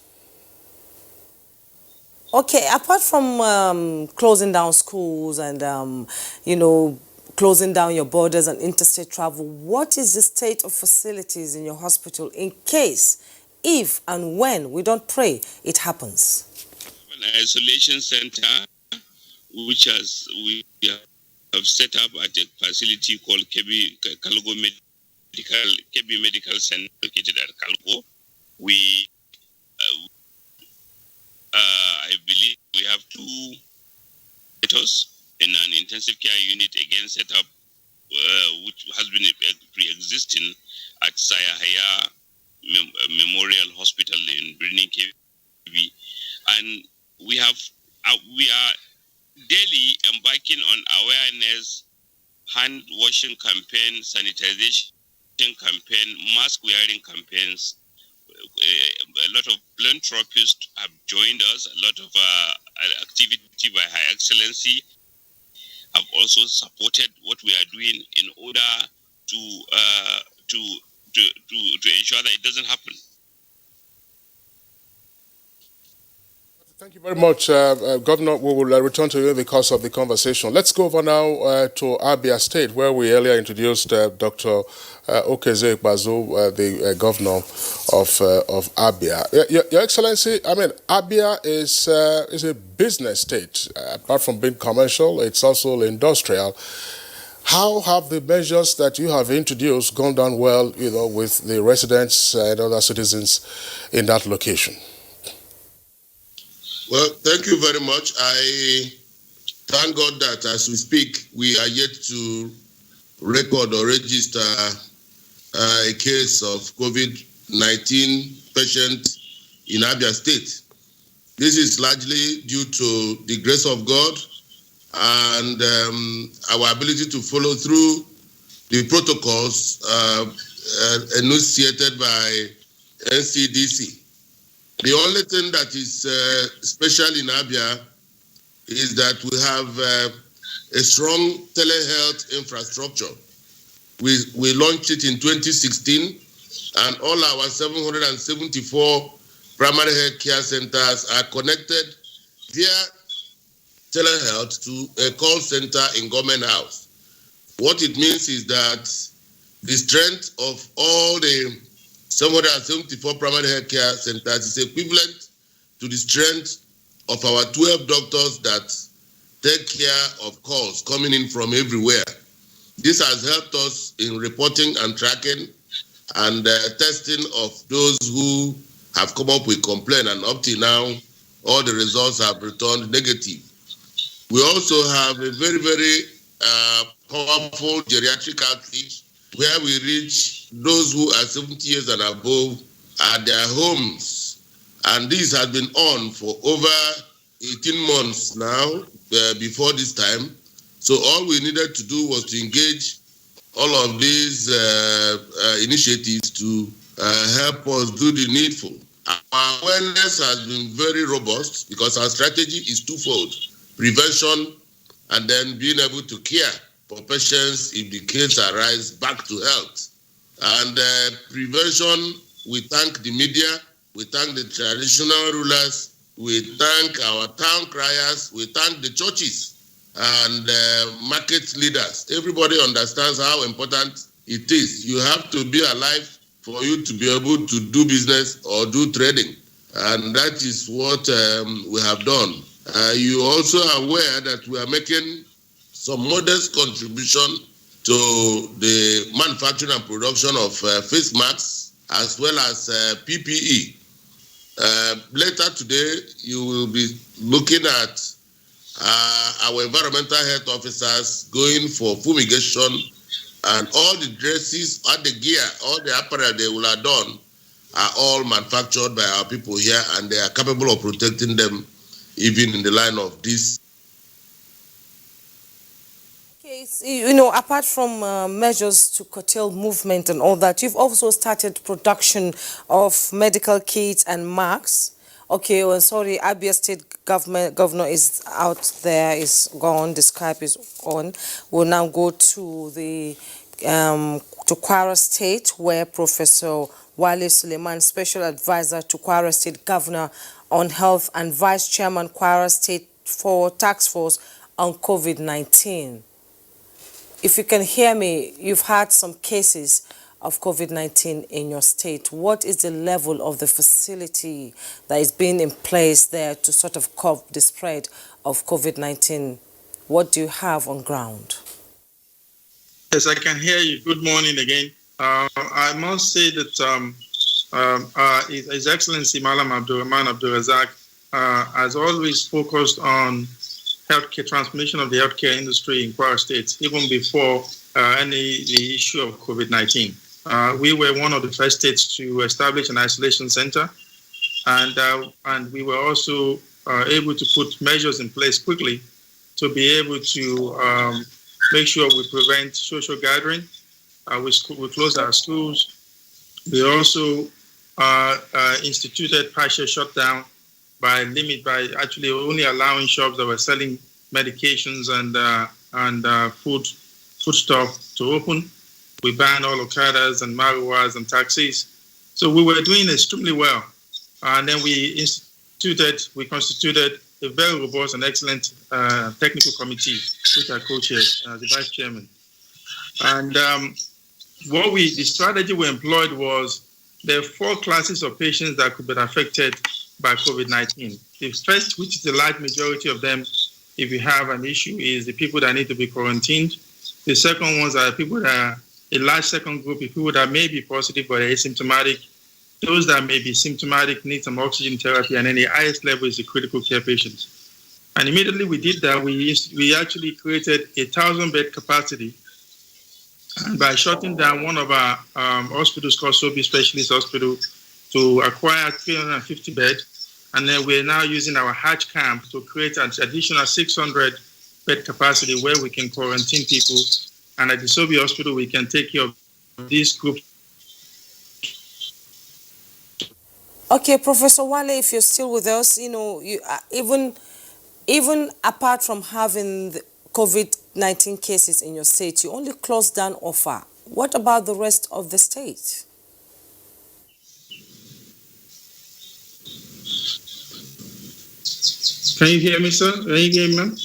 Okay, apart from closing down schools and, closing down your borders and interstate travel, what is the state of facilities in your hospital in case, if and when, we don't pray, it happens? An isolation center, which we have set up at a facility called Kebbi Medical Center located at Kalgo. I believe we have 2 doctors in an intensive care unit again set up, which has been pre-existing at Sayahaya Memorial Hospital in Birnin Kebbi, and we are daily embarking on awareness, hand washing campaign, sanitization campaign, mask wearing campaigns. A lot of philanthropists have joined us. A lot of activity by Her Excellency have also supported what we are doing in order to ensure that it doesn't happen. Thank you very much, Governor. We will return to you because of the conversation. Let's go over now to Abia State, where we earlier introduced Dr. Okeze Ikpeazu, the governor of Abia. Your Excellency, Abia is a business state. Apart from being commercial, it's also industrial. How have the measures that you have introduced gone down well, with the residents and other citizens in that location? Well, thank you very much. I thank God that as we speak, we are yet to record or register a case of COVID-19 patient in Abia State. This is largely due to the grace of God and our ability to follow through the protocols enunciated by NCDC. The only thing that is special in Abia is that we have a strong telehealth infrastructure. We launched it in 2016, and all our 774 primary health care centers are connected via telehealth to a call center in Government House. What it means is that the strength of all the 774 primary health care centers is equivalent to the strength of our 12 doctors that take care of calls coming in from everywhere. This has helped us in reporting and tracking and testing of those who have come up with complaint, and up till now, all the results have returned negative. We also have a very, very powerful geriatric outreach where we reach those who are 70 years and above at their homes. And this has been on for over 18 months now, before this time. So all we needed to do was to engage all of these initiatives to help us do the needful. Our awareness has been very robust because our strategy is twofold: prevention and then being able to care for patients if the case arises back to health. And prevention, we thank the media, we thank the traditional rulers, we thank our town criers, we thank the churches and market leaders. Everybody understands how important it is. You have to be alive for you to be able to do business or do trading. And that is what we have done. You also are aware that we are making some modest contribution to the manufacturing and production of face masks as well as PPE. Later today, you will be looking at our environmental health officers going for fumigation, and all the dresses, all the gear, all the apparel they will have done are all manufactured by our people here, and they are capable of protecting them even in the line of this. Okay, apart from measures to curtail movement and all that, you've also started production of medical kits and masks. Okay, well, sorry, Abia State governor is out there, is gone, the Skype is on. We'll now go to the to Kwara State, where Professor Wale Suleiman, Special Advisor to Kwara State Governor on Health and Vice Chairman Kwara State for Task Force on COVID-19. If you can hear me, you've had some cases of COVID-19 in your state. What is the level of the facility that is being in place there to sort of curb the spread of COVID-19? What do you have on ground? Yes, I can hear you. Good morning again. I must say that His Excellency Malam Abdurrahman Abdulrazak has always focused on healthcare, transformation of the healthcare industry in Kwara State, even before the issue of COVID-19. We were one of the first states to establish an isolation center, and we were also able to put measures in place quickly to be able to make sure we prevent social gathering. We closed our schools. We also instituted partial shutdown by actually only allowing shops that were selling medications and foodstuff to open. We banned all Okadas and Maruas and taxis. So we were doing extremely well. And then we constituted a very robust and excellent technical committee, which I co-chaired as the vice chairman. And the strategy we employed was there are 4 classes of patients that could be affected by COVID-19. The first, which is the large majority of them, if you have an issue, is the people that need to be quarantined. The second ones are people that are a large second group, people that may be positive but are asymptomatic. Those that may be symptomatic need some oxygen therapy, and then the highest level is the critical care patients. And immediately we did that, we actually created 1,000-bed capacity. And by shutting down one of our hospitals called Sobi Specialist Hospital to acquire 350 beds, and then we're now using our Hatch camp to create an additional 600-bed capacity where we can quarantine people. And at the Sobi Hospital, we can take care of this group. Okay, Professor Wale, if you're still with us, even apart from having the COVID-19 cases in your state, you only closed down Offa. What about the rest of the state? Can you hear me, sir? Can you hear me, ma'am?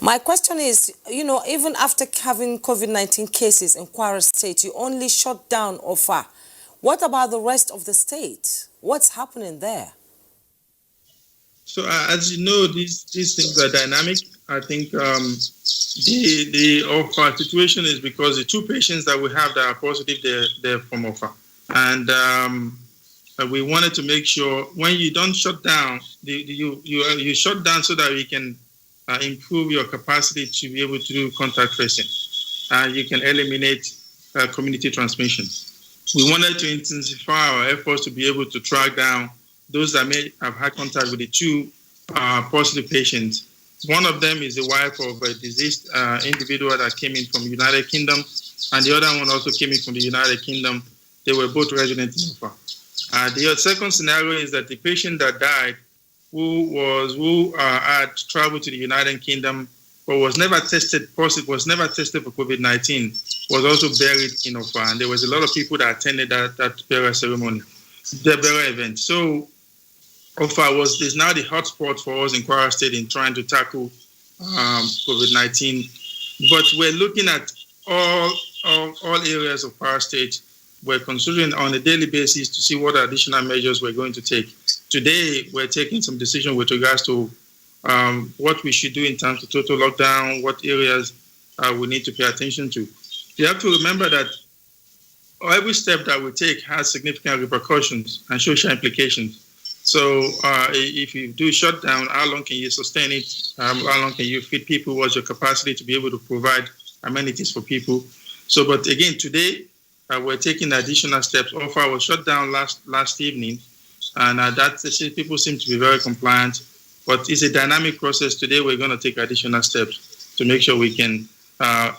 My question is, even after having COVID-19 cases in Kwara State, you only shut down Offa. What about the rest of the state? What's happening there? So as you know, these things are dynamic. I think the OFA situation is because the two patients that we have that are positive, they're from OFA. And we wanted to make sure when you don't shut down, you shut down so that we can improve your capacity to be able to do contact tracing. And you can eliminate community transmission. We wanted to intensify our efforts to be able to track down those that may have had contact with the two positive patients. One of them is the wife of a deceased individual that came in from the United Kingdom, and the other one also came in from the United Kingdom. They were both residents in Ufa. The second scenario is that the patient that died, who had traveled to the United Kingdom but was never tested positive, was never tested for COVID-19, was also buried in Ufa, and there was a lot of people that attended that burial ceremony, the burial event. So Ufa is now the hotspot for us in Kwara State in trying to tackle COVID-19. But we're looking at all areas of Kwara State. We're considering on a daily basis to see what additional measures we're going to take. Today, we're taking some decision with regards to what we should do in terms of total lockdown, what areas we need to pay attention to. You have to remember that every step that we take has significant repercussions and social implications. So if you do shut down, how long can you sustain it? How long can you feed people? What's your capacity to be able to provide amenities for people? So, but again, today we're taking additional steps. OFA was shut down last evening, and people seem to be very compliant. But it's a dynamic process. Today, we're going to take additional steps to make sure we can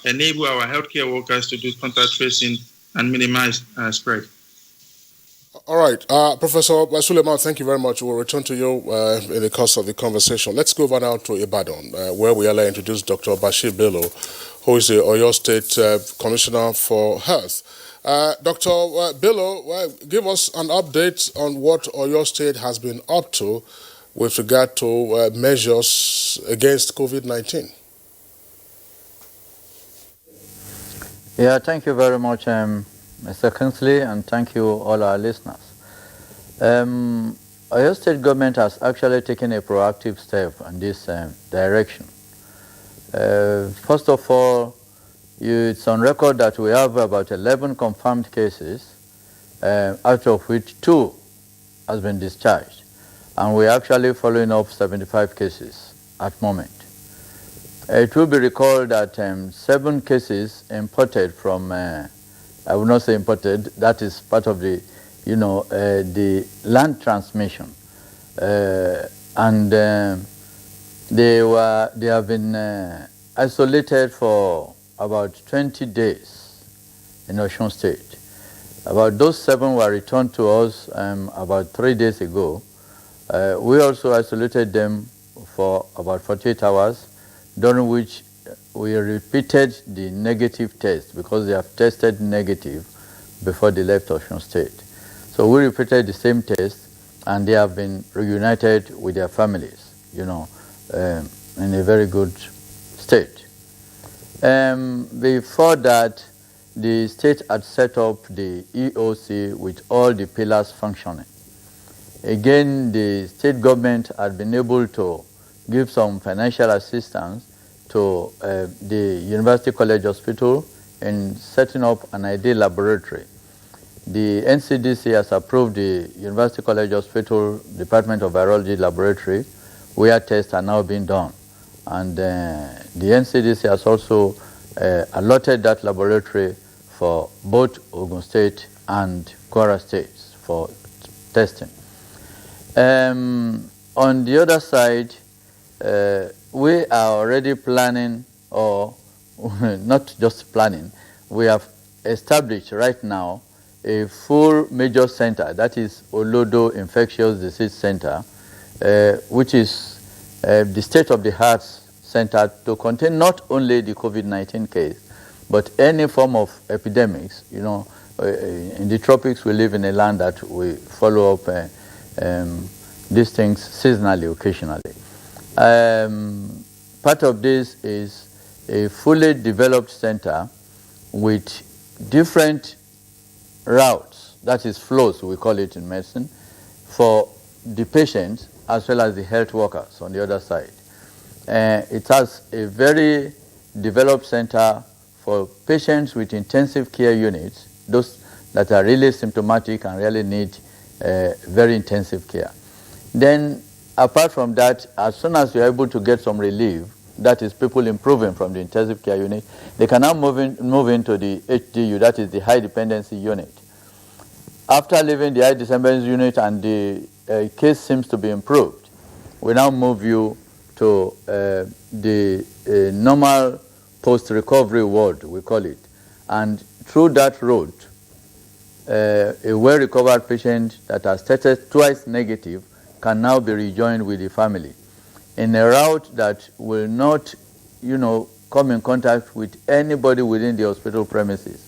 enable our healthcare workers to do contact tracing and minimize spread. All right. Professor Suleiman, thank you very much. We'll return to you in the course of the conversation. Let's go over now to Ibadan, where we are introduce Dr. Bashir Bello, who is the Oyo State Commissioner for Health. Dr. Bello, give us an update on what Oyo State has been up to with regard to measures against COVID-19. Yeah, thank you very much, Mr. Kingsley, and thank you all our listeners. Oyo State government has actually taken a proactive step in this direction. First of all, it's on record that we have about 11 confirmed cases, out of which 2 has been discharged, and we're actually following up 75 cases at the moment. It will be recalled that 7 cases imported from, I will not say imported, that is part of the, the land transmission. And they have been isolated for about 20 days in Osun State. About those 7 were returned to us about 3 days ago. We also isolated them for about 48 hours, during which we repeated the negative test because they have tested negative before they left Osun State. So we repeated the same test, and they have been reunited with their families, in a very good state. Before that, the state had set up the EOC with all the pillars functioning. Again, the state government had been able to give some financial assistance to the University College Hospital in setting up an ideal laboratory. The NCDC has approved the University College Hospital Department of Virology Laboratory, where tests are now being done. And the NCDC has also allotted that laboratory for both Ogun State and Kwara States for testing. On the other side, we are already planning, or not just planning, we have established right now a full major center, that is Olodo Infectious Disease Center, which is the state-of-the-art center to contain not only the COVID-19 case, but any form of epidemics. In the tropics, we live in a land that we follow up these things seasonally, occasionally. Part of this is a fully developed center with different routes, that is flows, we call it in medicine, for the patients as well as the health workers on the other side. It has a very developed center for patients with intensive care units, those that are really symptomatic and really need very intensive care. Then, apart from that, as soon as you're able to get some relief, that is people improving from the intensive care unit, they can now move into the HDU, that is the high dependency unit. After leaving the high dependency unit and the case seems to be improved, we now move you to the normal post-recovery ward, we call it. And through that route, a well-recovered patient that has tested twice negative can now be rejoined with the family in a route that will not, come in contact with anybody within the hospital premises.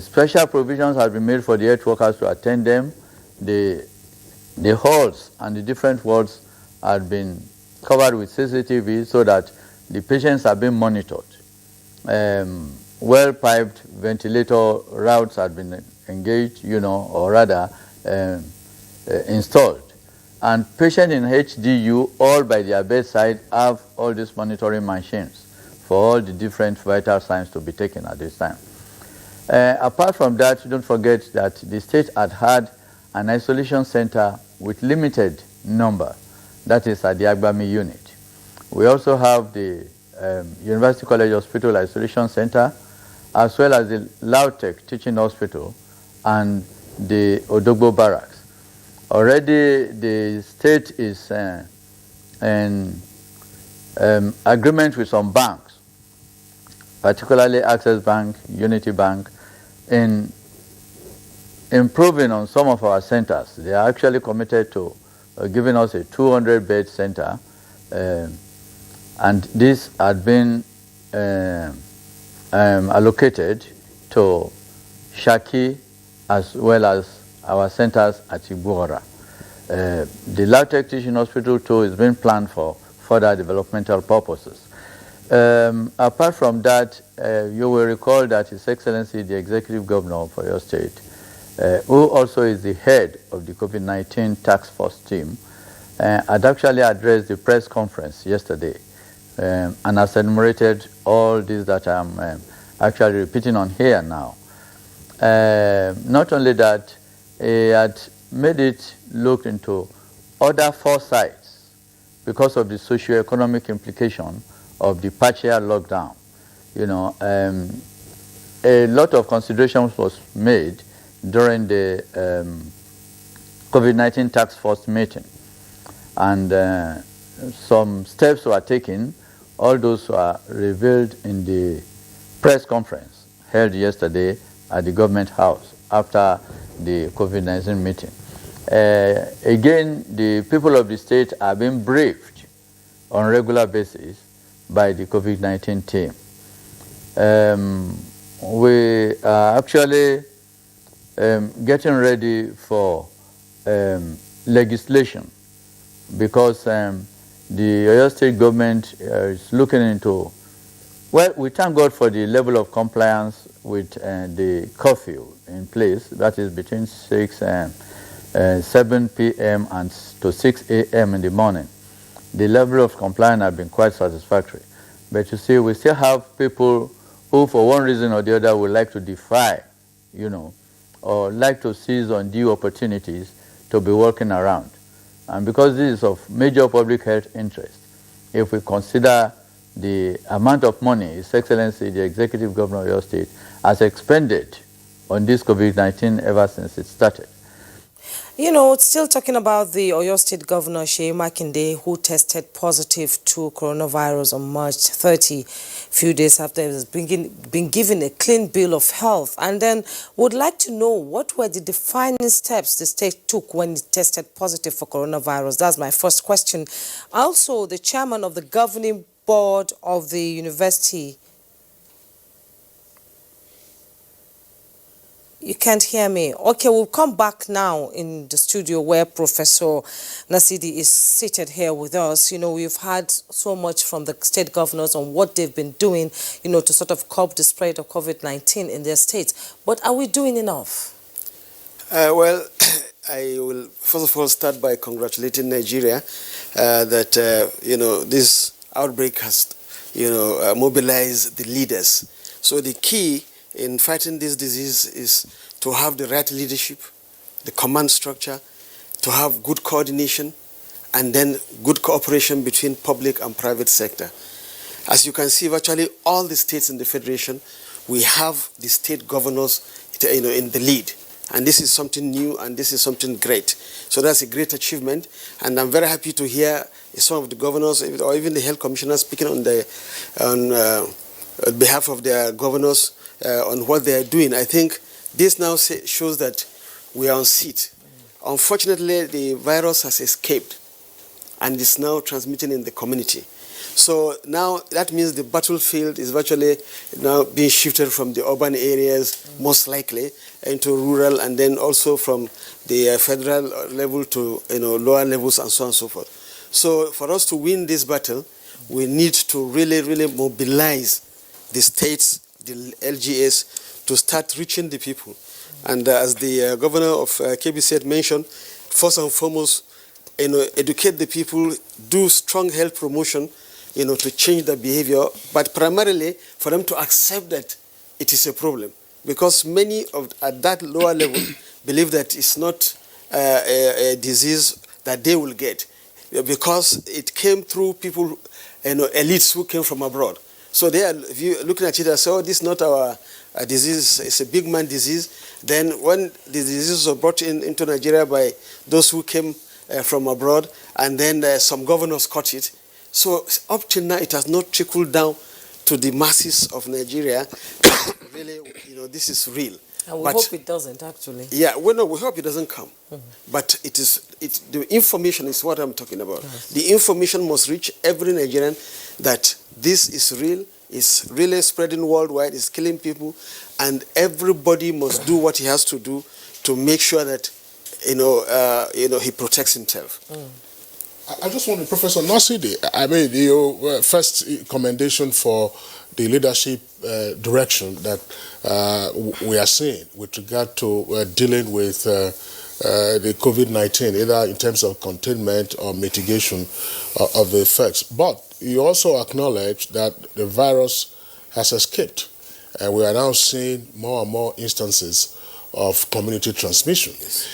Special provisions have been made for the health workers to attend them. The halls and the different wards have been covered with CCTV so that the patients are being monitored. Well-piped ventilator routes have been engaged, or rather installed. And patients in HDU, all by their bedside, have all these monitoring machines for all the different vital signs to be taken at this time. Apart from that, don't forget that the state had an isolation center with limited number, that is at the Agbami unit. We also have the University College Hospital Isolation Center, as well as the Lautech Teaching Hospital and the Odogbo Barracks. Already the state is in agreement with some banks, particularly Access Bank, Unity Bank, in improving on some of our centers. They are actually committed to giving us a 200-bed center, and this had been allocated to Shaki as well as our centers at Ibuora. The Lautech Teaching Hospital too is being planned for further developmental purposes. Apart from that, you will recall that His Excellency, the Executive Governor for your state, who also is the head of the COVID-19 task force team, had actually addressed the press conference yesterday and has enumerated all this that I'm actually repeating on here now. Not only that, he had made it look into other 4 sites because of the socio-economic implication of the partial lockdown. A lot of considerations was made during the COVID-19 task force meeting, and some steps were taken. All those were revealed in the press conference held yesterday at the government house after the COVID-19 meeting. Again, the people of the state are being briefed on a regular basis by the COVID-19 team. We are actually getting ready for legislation because the Oyo State government is looking into, well, we thank God for the level of compliance with the curfew in place, that is between 6 and 7 p.m. and to 6 a.m. in the morning. The level of compliance has been quite satisfactory. But you see, we still have people who, for one reason or the other, would like to defy, or like to seize on due opportunities to be working around. And because this is of major public health interest, if we consider the amount of money His Excellency, the Executive Governor of your state, has expended on this COVID-19 ever since it started. Still talking about the Oyo State Governor, Seyi Makinde, who tested positive to coronavirus on March 30, few days after he was been given a clean bill of health. And then would like to know what were the defining steps the state took when it tested positive for coronavirus. That's my first question. Also, the chairman of the governing board of the university. You can't hear me. Okay, we'll come back now in the studio where Professor Nasidi is seated here with us. We've heard so much from the state governors on what they've been doing, to sort of curb the spread of COVID-19 in their states. But are we doing enough? Well, I will first of all start by congratulating Nigeria that this outbreak has mobilized the leaders. So the key in fighting this disease is to have the right leadership, the command structure, to have good coordination, and then good cooperation between public and private sector. As you can see, virtually all the states in the Federation, we have the state governors in the lead. And this is something new, and this is something great. So that's a great achievement, and I'm very happy to hear some of the governors or even the health commissioners speaking on behalf of their governors on what they are doing. I think this now shows that we are on seat. Unfortunately, the virus has escaped and is now transmitting in the community. So now that means the battlefield is virtually now being shifted from the urban areas, most likely, into rural, and then also from the federal level to lower levels and so on and so forth. So for us to win this battle, we need to really, really mobilize the states, the LGAs, to start reaching the people. And as the governor of Kebbi State mentioned, first and foremost, educate the people, do strong health promotion, to change their behavior, but primarily for them to accept that it is a problem. Because many at that lower level believe that it's not a disease that they will get, because it came through people, elites who came from abroad. So they are looking at it and say, oh, this is not our disease, it's a big man disease. Then when the diseases were brought into Nigeria by those who came from abroad, and then some governors caught it. So up till now, it has not trickled down to the masses of Nigeria. Really, this is real. And we hope it doesn't, actually. Yeah, we hope it doesn't come. But the information is what I'm talking about. Yes. The information must reach every Nigerian that this is real, it's really spreading worldwide, it's killing people, and everybody must do what he has to do to make sure that he protects himself. I just want to, Professor Nasidi, I mean, your first commendation for the leadership direction that we are seeing with regard to dealing with the COVID-19, either in terms of containment or mitigation of the effects. But you also acknowledge that the virus has escaped, and we are now seeing more and more instances of community transmission. Yes.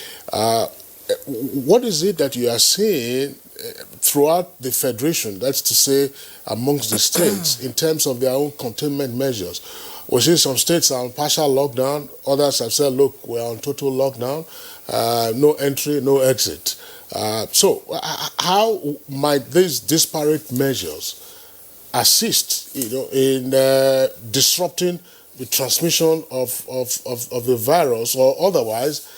What is it that you are seeing throughout the Federation, that's to say amongst the states, in terms of their own containment measures? We see some states are on partial lockdown, others have said, look, we're on total lockdown, no entry, no exit. So how might these disparate measures assist in disrupting the transmission of the virus, or otherwise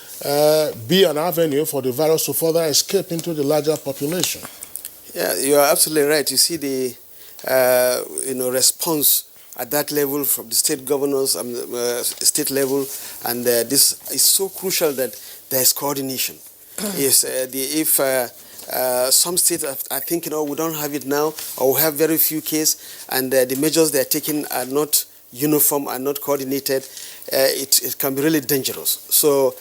be an avenue for the virus to further escape into the larger population? Yeah, you are absolutely right. You see the response at that level from the state governors and state level, and this is so crucial that there is coordination. Yes, if some states are thinking, oh, we don't have it now, or we have very few cases, and the measures they are taking are not uniform, are not coordinated, it can be really dangerous. So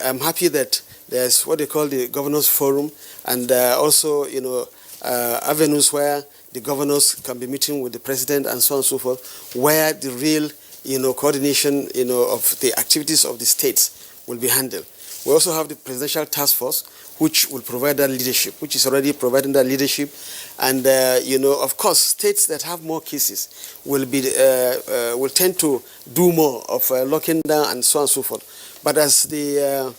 I'm happy that there's what they call the Governors Forum, and also avenues where the governors can be meeting with the president and so on and so forth, where the real coordination of the activities of the states will be handled. We also have the Presidential Task Force, which will provide that leadership, which is already providing that leadership. And, of course, states that have more cases will tend to do more of locking down and so on and so forth. But as the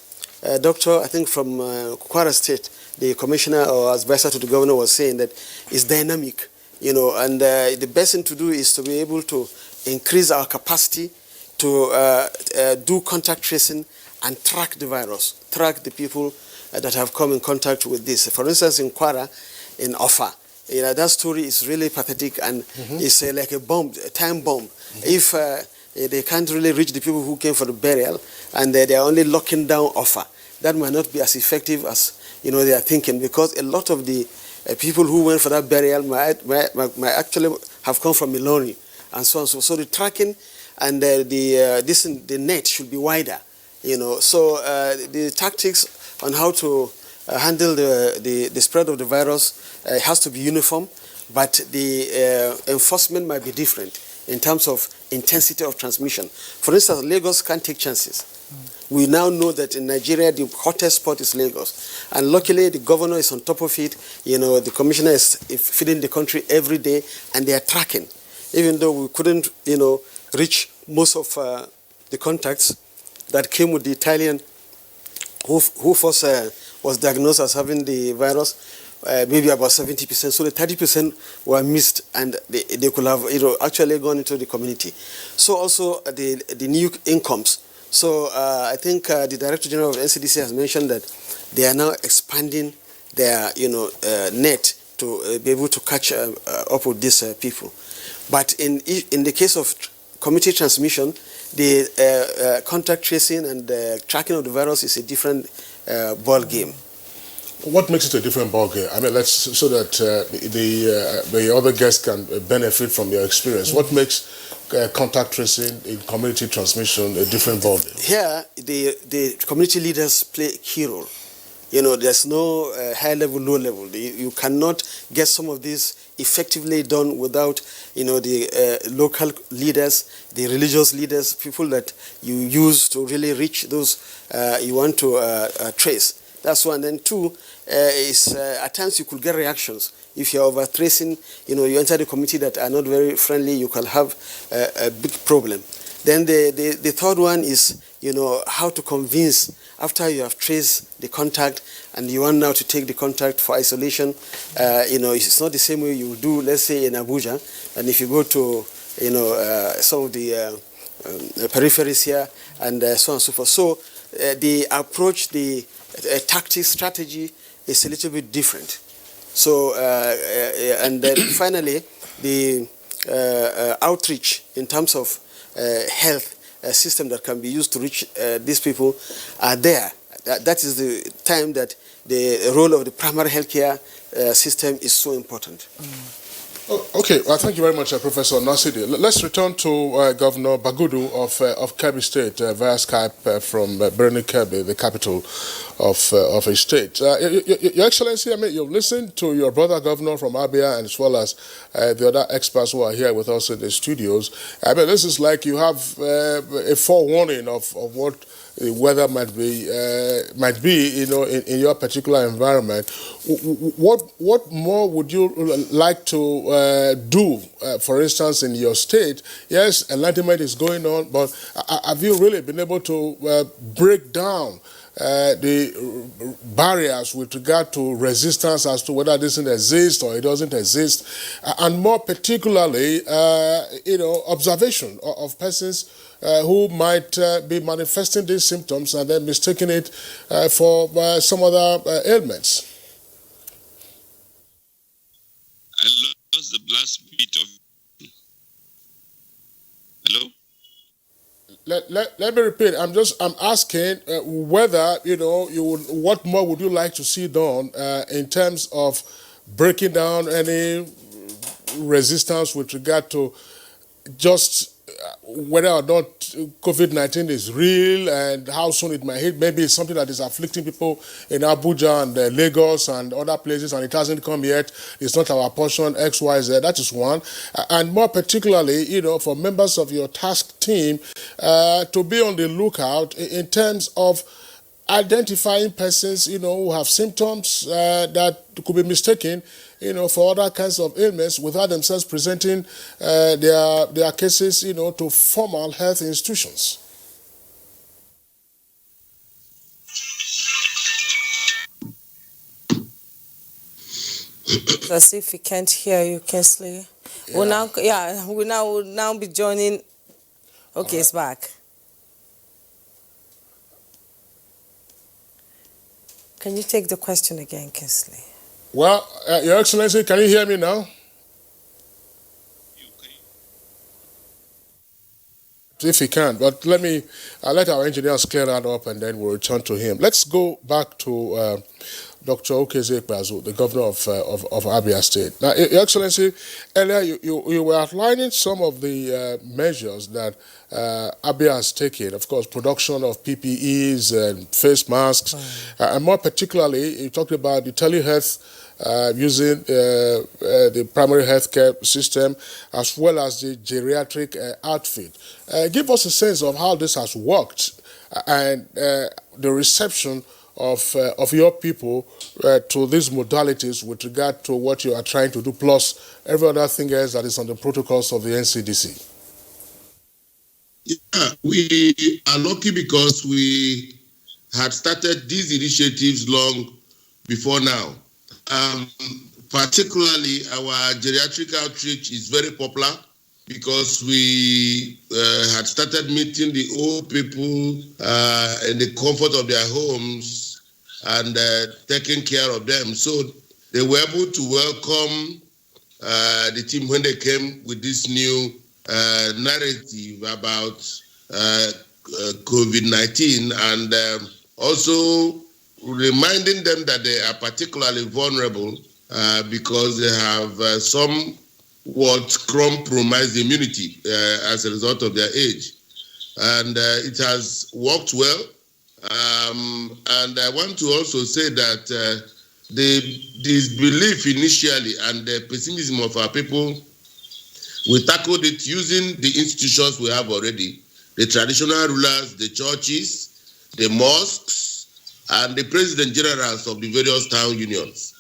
doctor, I think from Kwara State, the commissioner or advisor to the governor was saying that it's dynamic, and the best thing to do is to be able to increase our capacity to do contact tracing and track the virus, track the people that have come in contact with this. For instance, in Kwara, in Offa, that story is really pathetic, and it's like a bomb, a time bomb. If they can't really reach the people who came for the burial, and they are only locking down Offa, that might not be as effective as they are thinking, because a lot of the people who went for that burial might actually have come from Ilori and so on. So the tracking and the net should be wider, So the tactics on how to handle the spread of the virus has to be uniform, but the enforcement might be different in terms of intensity of transmission. For instance, Lagos can't take chances. We now know that in Nigeria, the hottest spot is Lagos. And luckily, the governor is on top of it. The commissioner is feeding the country every day, and they are tracking. Even though we couldn't, reach most of the contacts that came with the Italian who first was diagnosed as having the virus, maybe about 70%. So the 30% were missed, and they could have actually gone into the community. So also the new incomes. So I think the Director General of NCDC has mentioned that they are now expanding their net to be able to catch up with these people. But in the case of community transmission, the contact tracing and the tracking of the virus is a different ball game. What makes it a different ball game? I mean, so that the other guests can benefit from your experience. What makes contact tracing in community transmission a different ball game? Here, the community leaders play a key role. There's no high level, low level. You cannot get some of this effectively done without, the local leaders, the religious leaders, people that you use to really reach those you want to trace. That's one. And two, is at times you could get reactions. If you're over tracing, you enter the community that are not very friendly, you can have a big problem. Then the third one is, how to convince after you have traced the contact and you want now to take the contact for isolation. It's not the same way you do, let's say, in Abuja. And if you go to, some of the peripheries here and so on and so forth. So the approach, the tactic strategy is a little bit different. So, and then finally, the outreach in terms of health system that can be used to reach these people are there. That is the time that the role of the primary healthcare system is so important. Okay, well, thank you very much, Professor Nasidi. Let's return to Governor Bagudu of Kebbi State via Skype from Birni Kebbi, the capital of a state. Your Excellency, I mean, you've listened to your brother governor from Abia and as well as the other experts who are here with us in the studios. I mean, this is like you have a forewarning of what the weather might be, in your particular environment. What more would you like to do, for instance, in your state? Yes, enlightenment is going on, but have you really been able to break down the barriers with regard to resistance as to whether this exists or it doesn't exist, and more particularly, observation of persons who might be manifesting these symptoms and then mistaking it for some other ailments? I lost the last bit of. Hello? Let me repeat. I'm asking whether what more would you like to see done in terms of breaking down any resistance with regard to just whether or not COVID-19 is real and how soon it might hit. Maybe it's something that is afflicting people in Abuja and Lagos and other places, and it hasn't come yet. It's not our portion, X, Y, Z. That is one. And more particularly, for members of your task team to be on the lookout in terms of identifying persons, who have symptoms that could be mistaken, for other kinds of ailments without themselves presenting their cases, to formal health institutions. As if we can't hear you, Kinsley. Yeah. We'll now be joining. Okay, it's back. Can you take the question again, Kinsley? Well, Your Excellency, can you hear me now? if he can. But I'll let our engineers clear that up, and then we'll return to him. Let's go back to Dr. Okezie Ikpeazu, the governor of Abia State. Now, Your Excellency, earlier you were outlining some of the measures that Abia has taken. Of course, production of PPEs and face masks, and more particularly, you talked about the telehealth using the primary healthcare system as well as the geriatric outfit. Give us a sense of how this has worked and the reception of your people to these modalities with regard to what you are trying to do, plus every other thing else that is on the protocols of the NCDC. Yeah, we are lucky because we had started these initiatives long before now. Particularly, our geriatric outreach is very popular because we had started meeting the old people in the comfort of their homes and taking care of them. So they were able to welcome the team when they came with this new narrative about COVID-19 and also reminding them that they are particularly vulnerable because they have somewhat compromised immunity as a result of their age. And it has worked well. And I want to also say that the disbelief initially and the pessimism of our people, we tackled it using the institutions we have already, the traditional rulers, the churches, the mosques, and the president generals of the various town unions,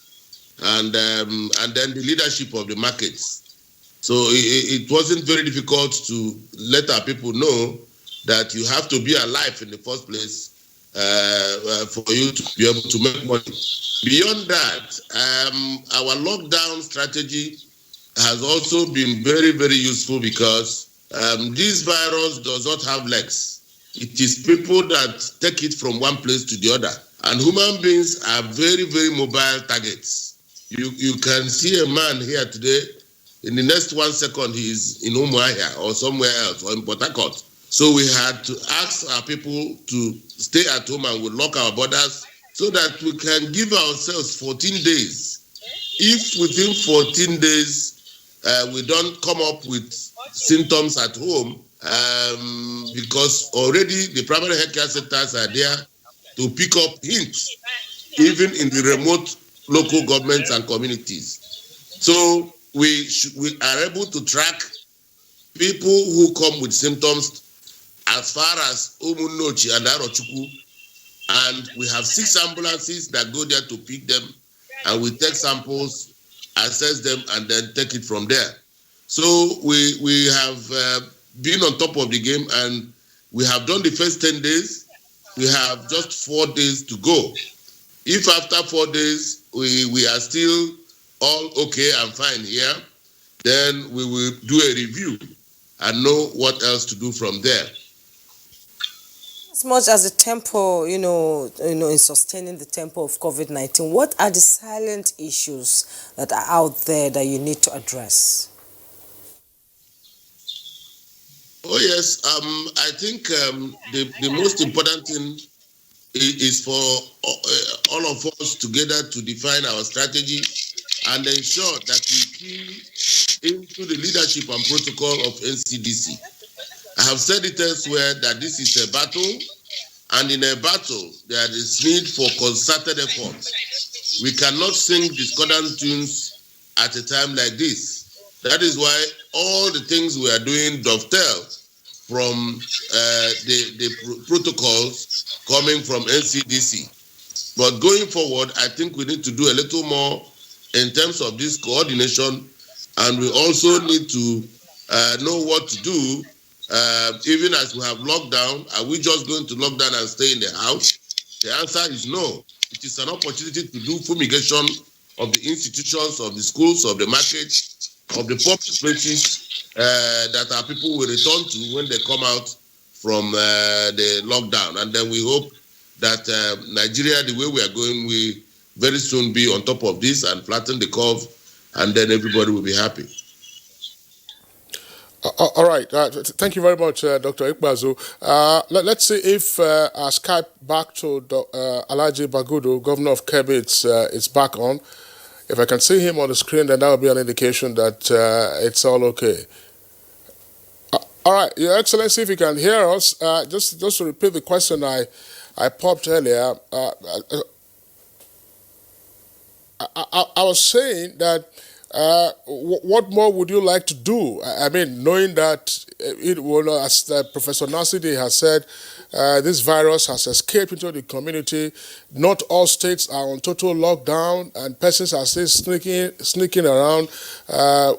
and then the leadership of the markets. So it wasn't very difficult to let our people know that you have to be alive in the first place for you to be able to make money. Beyond that, our lockdown strategy has also been very, very useful because this virus does not have legs. It is people that take it from one place to the other. And human beings are very, very mobile targets. You can see a man here today, in the next 1 second he is in Umuahia or somewhere else or in Port Harcourt. So we had to ask our people to stay at home and we lock our borders so that we can give ourselves 14 days. If within 14 days we don't come up with symptoms at home, because already the primary healthcare centers are there to pick up hints, even in the remote local governments and communities. So we are able to track people who come with symptoms as far as Umunnochi and Arochukwu, and we have 6 ambulances that go there to pick them, and we take samples, assess them, and then take it from there. So we have been on top of the game, and we have done the first 10 days. We have just 4 days to go. If after 4 days we are still all okay and fine here, then we will do a review and know what else to do from there. As much as the tempo, in sustaining the tempo of COVID-19, what are the silent issues that are out there that you need to address? Oh yes, I think the most important thing is for all of us together to define our strategy and ensure that we key into the leadership and protocol of NCDC. I have said it elsewhere that this is a battle, and in a battle there is need for concerted effort. We cannot sing discordant tunes at a time like this. That is why all the things we are doing dovetail from the protocols coming from NCDC. But going forward, I think we need to do a little more in terms of this coordination, and we also need to know what to do. Even as we have lockdown, are we just going to lock down and stay in the house? The answer is no. It is an opportunity to do fumigation of the institutions, of the schools, of the markets, of the public places that our people will return to when they come out from the lockdown. And then we hope that Nigeria, the way we are going, will very soon be on top of this and flatten the curve, and then everybody will be happy. All right. Thank you very much, Dr. Ikbazu. Let's see if our Skype back to Alhaji Bagudu, Governor of Kebbi, it's back on. If I can see him on the screen, then that will be an indication that it's all okay. All right, Your Excellency, if you can hear us, just to repeat the question I popped earlier, I was saying that what more would you like to do? I mean, knowing that as Professor Nasidi has said, this virus has escaped into the community. Not all states are on total lockdown, and persons are still sneaking around.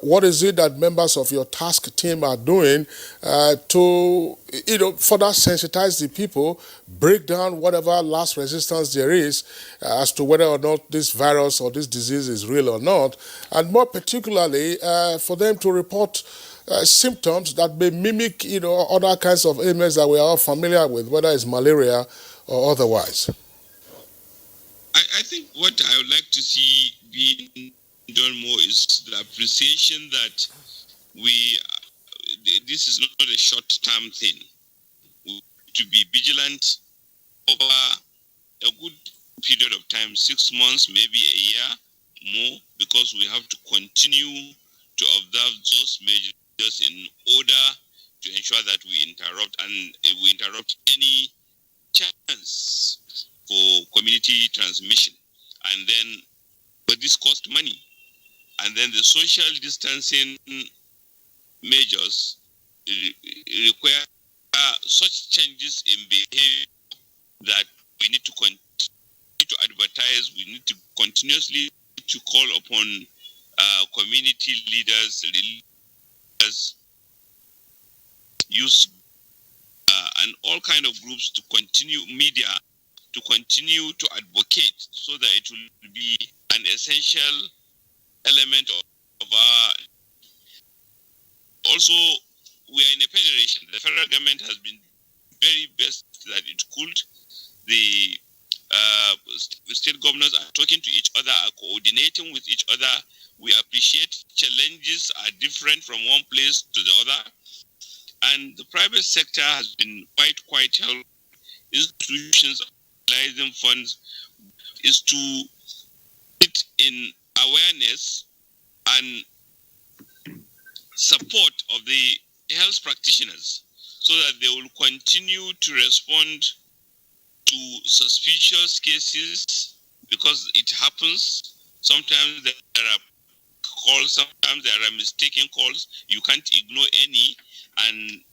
What is it that members of your task team are doing to further sensitize the people, break down whatever last resistance there is as to whether or not this virus or this disease is real or not, and more particularly for them to report symptoms that may mimic, other kinds of ailments that we are all familiar with, whether it's malaria or otherwise. I think what I would like to see being done more is the appreciation that this is not a short-term thing. We need to be vigilant over a good period of time, 6 months, maybe a year more, because we have to continue to observe those measures in order to ensure that we interrupt any chance for community transmission. And then, but this costs money. And then the social distancing measures require such changes in behavior that we need to continue to advertise. We need to continuously to call upon community leaders, youth, and all kind of groups to continue, media, to continue to advocate so that it will be an essential element of our. Also, we are in a federation. The federal government has been very best that it could. The state governors are talking to each other, are coordinating with each other. We appreciate challenges are different from one place to the other. And the private sector has been quite helpful. Institutions utilizing funds is to put in awareness and support of the health practitioners so that they will continue to respond to suspicious cases, because it happens. Sometimes there are calls, sometimes there are mistaken calls. You can't ignore any. And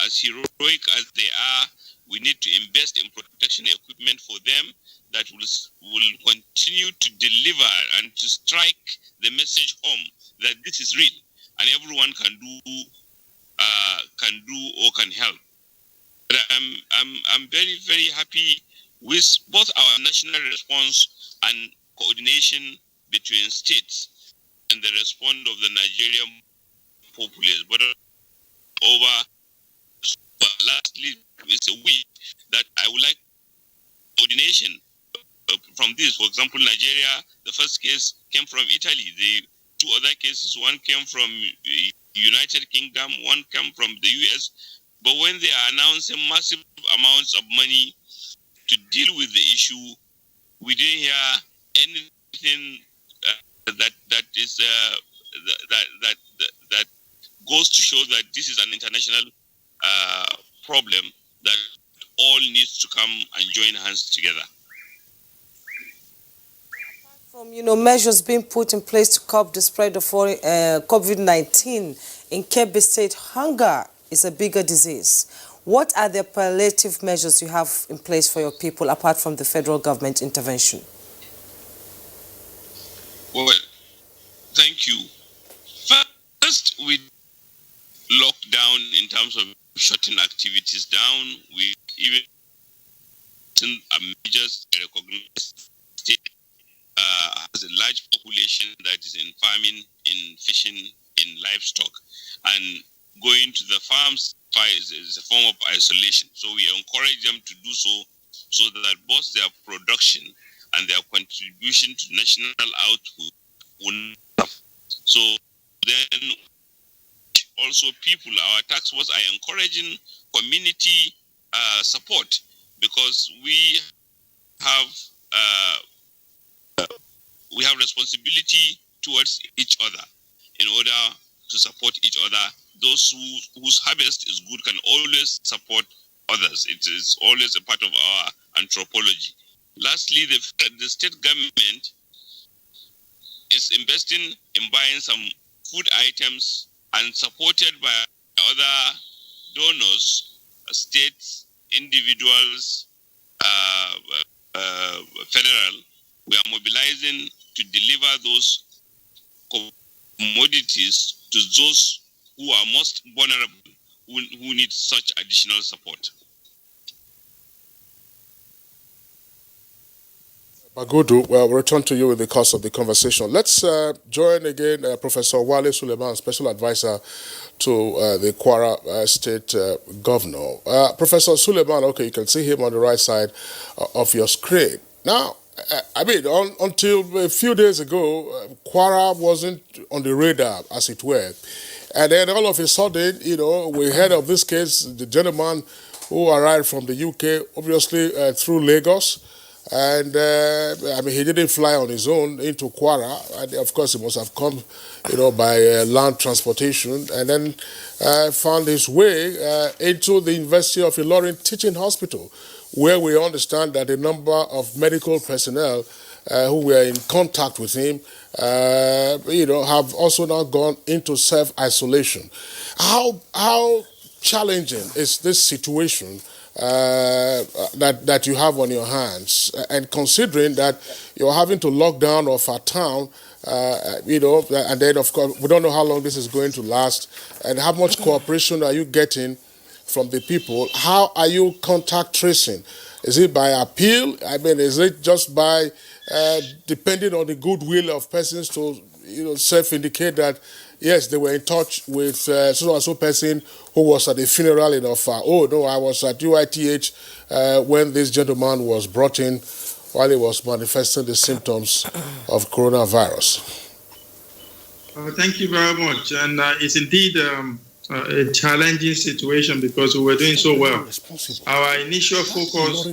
as heroic as they are, we need to invest in protection equipment for them that will continue to deliver and to strike the message home that this is real and everyone can do or can help. But I'm very, very happy with both our national response and coordination between states and the response of the Nigerian populace. But lastly, it's a wish that I would like coordination from this. For example, Nigeria, the first case came from Italy. The two other cases, one came from United Kingdom, one came from the US. But when they are announcing massive amounts of money to deal with the issue, we didn't hear anything that goes to show that this is an international problem that all needs to come and join hands together. From measures being put in place to curb the spread of COVID-19 in Kebbi State, hunger is a bigger disease. What are the palliative measures you have in place for your people apart from the federal government intervention? Well, thank you. First, we locked down in terms of shutting activities down. We even measures recognized state has a large population that is in farming, in fishing, in livestock, and going to the farms is a form of isolation. So we encourage them to do so that both their production and their contribution to national output will not. So then also people, our task force are encouraging community support, because we have responsibility towards each other in order to support each other. Those whose harvest is good can always support others. It is always a part of our anthropology. Lastly, the state government is investing in buying some food items, and supported by other donors, states, individuals, federal. We are mobilizing to deliver those commodities to those who are most vulnerable, who need such additional support. Bagudu, well, we'll return to you in the course of the conversation. Let's join again Professor Wale Suleiman, Special Advisor to the Kwara State Governor. Professor Suleiman, okay, you can see him on the right side of your screen. Now, I mean, until a few days ago, Kwara wasn't on the radar, as it were. And then all of a sudden, we heard of this case, the gentleman who arrived from the UK, obviously through Lagos. And I mean, he didn't fly on his own into Kwara. And of course, he must have come, by land transportation, and then found his way into the University of Ilorin Teaching Hospital, where we understand that a number of medical personnel who were in contact with him, have also now gone into self-isolation. How challenging is this situation that you have on your hands, and considering that you're having to lock down of a town, and then of course we don't know how long this is going to last, and how much cooperation are you getting from the people? How are you contact tracing? Is it by appeal? I mean, is it just by depending on the goodwill of persons to self-indicate that yes, they were in touch with so and so person who was at the funeral in Offa? Oh no, I was at UITH when this gentleman was brought in while he was manifesting the symptoms of coronavirus. Thank you very much. And it's indeed a challenging situation because we were doing so well. Our initial focus,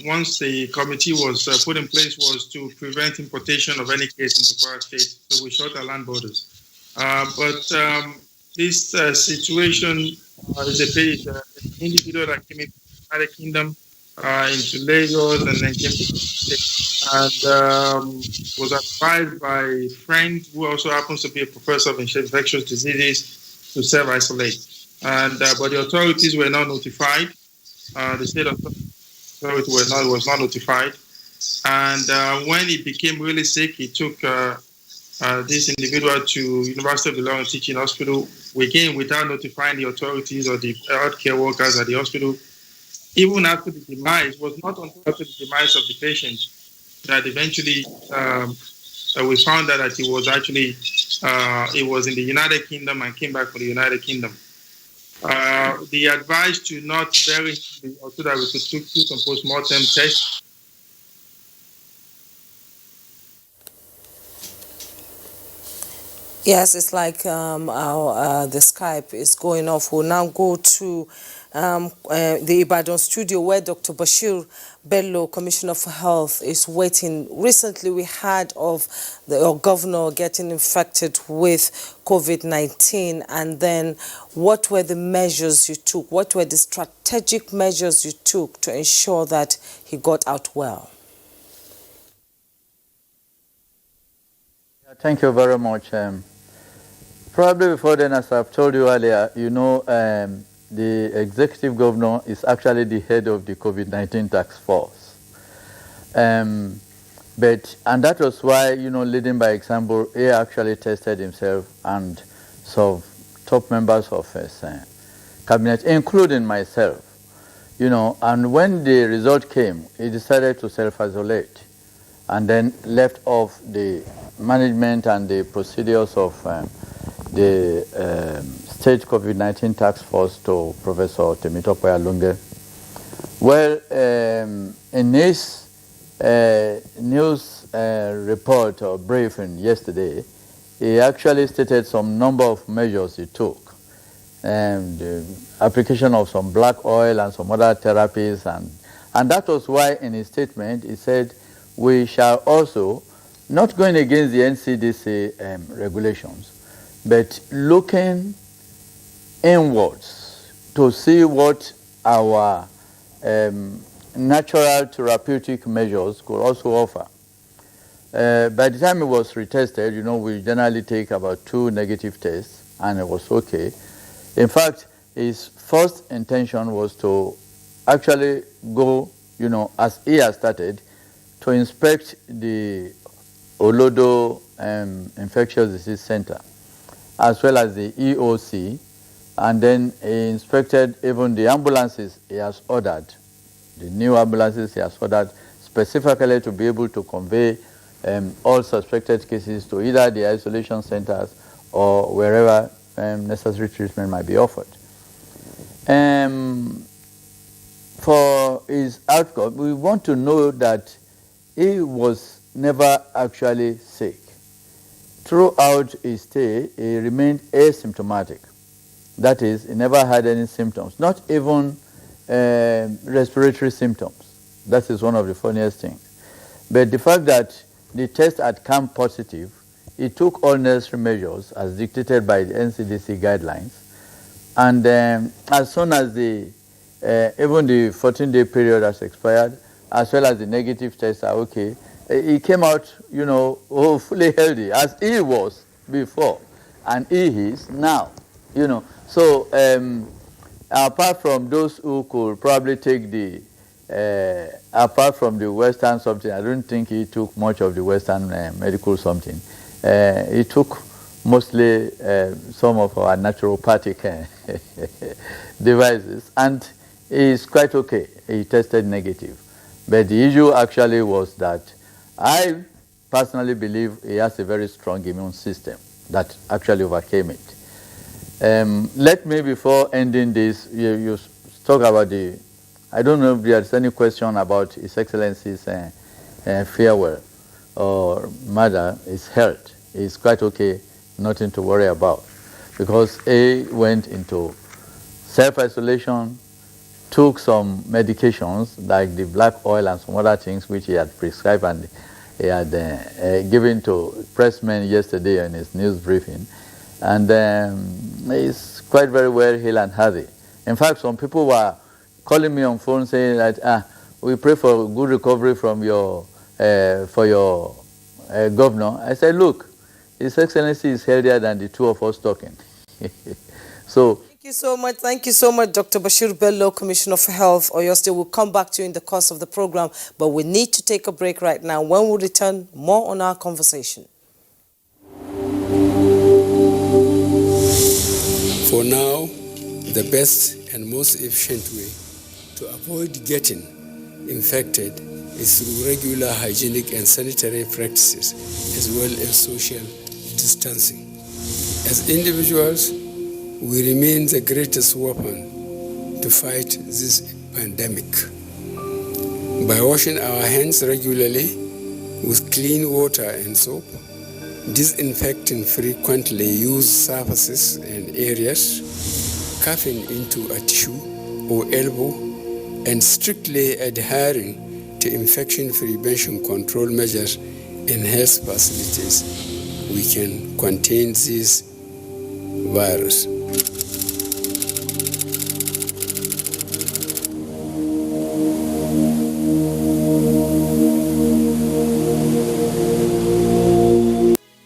once the committee was put in place, was to prevent importation of any case into Kwara State. So we shut our land borders. But this situation is an individual that came into the United Kingdom, into Lagos, and then came to the state, and was advised by a friend who also happens to be a professor of infectious diseases to self-isolate. And but the authorities were not notified. The state authority was not notified. And when he became really sick, he took this individual to University of Ilorin Teaching Hospital, again without notifying the authorities or the healthcare workers at the hospital. Even after the demise, was not until after the demise of the patient that eventually we found out that he was actually he was in the United Kingdom and came back from the United Kingdom. The advice to not bury him, so that we could do some post-mortem tests. Yes, it's like the Skype is going off. We'll now go to the Ibadan studio where Dr. Bashir Bello, Commissioner for Health, is waiting. Recently, we heard of the governor getting infected with COVID-19, and then what were the measures you took? What were the strategic measures you took to ensure that he got out well? Thank you very much. Probably before then, as I've told you earlier, the executive governor is actually the head of the COVID-19 task force. And that was why, leading by example, he actually tested himself and some top members of his cabinet, including myself, and when the result came, he decided to self-isolate and then left off the management and the procedures of the state COVID-19 task force to Professor Temitope Alunge. Well, in his news report or briefing yesterday, he actually stated some number of measures he took. the application of some black oil and some other therapies. And that was why in his statement he said, we shall also, not going against the NCDC regulations, but looking inwards to see what our natural therapeutic measures could also offer. By the time it was retested, we generally take about 2 negative tests, and it was okay. In fact, his first intention was to actually go, as he has started, to inspect the Olodo Infectious Disease Center, as well as the EOC, and then he inspected even the ambulances he has ordered, the new ambulances he has ordered, specifically to be able to convey all suspected cases to either the isolation centers or wherever necessary treatment might be offered. For his outcome, we want to know that he was never actually sick. Throughout his stay, he remained asymptomatic. That is, he never had any symptoms, not even respiratory symptoms. That is one of the funniest things. But the fact that the test had come positive, he took all necessary measures as dictated by the NCDC guidelines. And as soon as even the 14-day period has expired, as well as the negative tests are okay, he came out, fully healthy, as he was before, and he is now, So apart from those who could probably take apart from the Western something, I don't think he took much of the Western medical something. He took mostly some of our naturopathic devices, and he is quite okay. He tested negative. But the issue actually was that I personally believe he has a very strong immune system that actually overcame it. Let me, before ending this, you talk about I don't know if there's any question about His Excellency's farewell or mother, his health. He's quite okay, nothing to worry about. Because he went into self-isolation, took some medications like the black oil and some other things which he had prescribed and he had given to pressmen yesterday in his news briefing. And he's quite very well healed and healthy. In fact, some people were calling me on phone saying that we pray for good recovery from your governor. I said, look, His Excellency is healthier than the two of us talking. So. Thank you so much, Dr. Bashir Bello, Commissioner for Health, Oyo State. We'll come back to you in the course of the program, but we need to take a break right now. When we return, more on our conversation. For now, the best and most efficient way to avoid getting infected is through regular hygienic and sanitary practices, as well as social distancing. As individuals, we remain the greatest weapon to fight this pandemic. By washing our hands regularly with clean water and soap, disinfecting frequently used surfaces and areas, coughing into a tissue or elbow, and strictly adhering to infection prevention control measures in health facilities, we can contain this virus.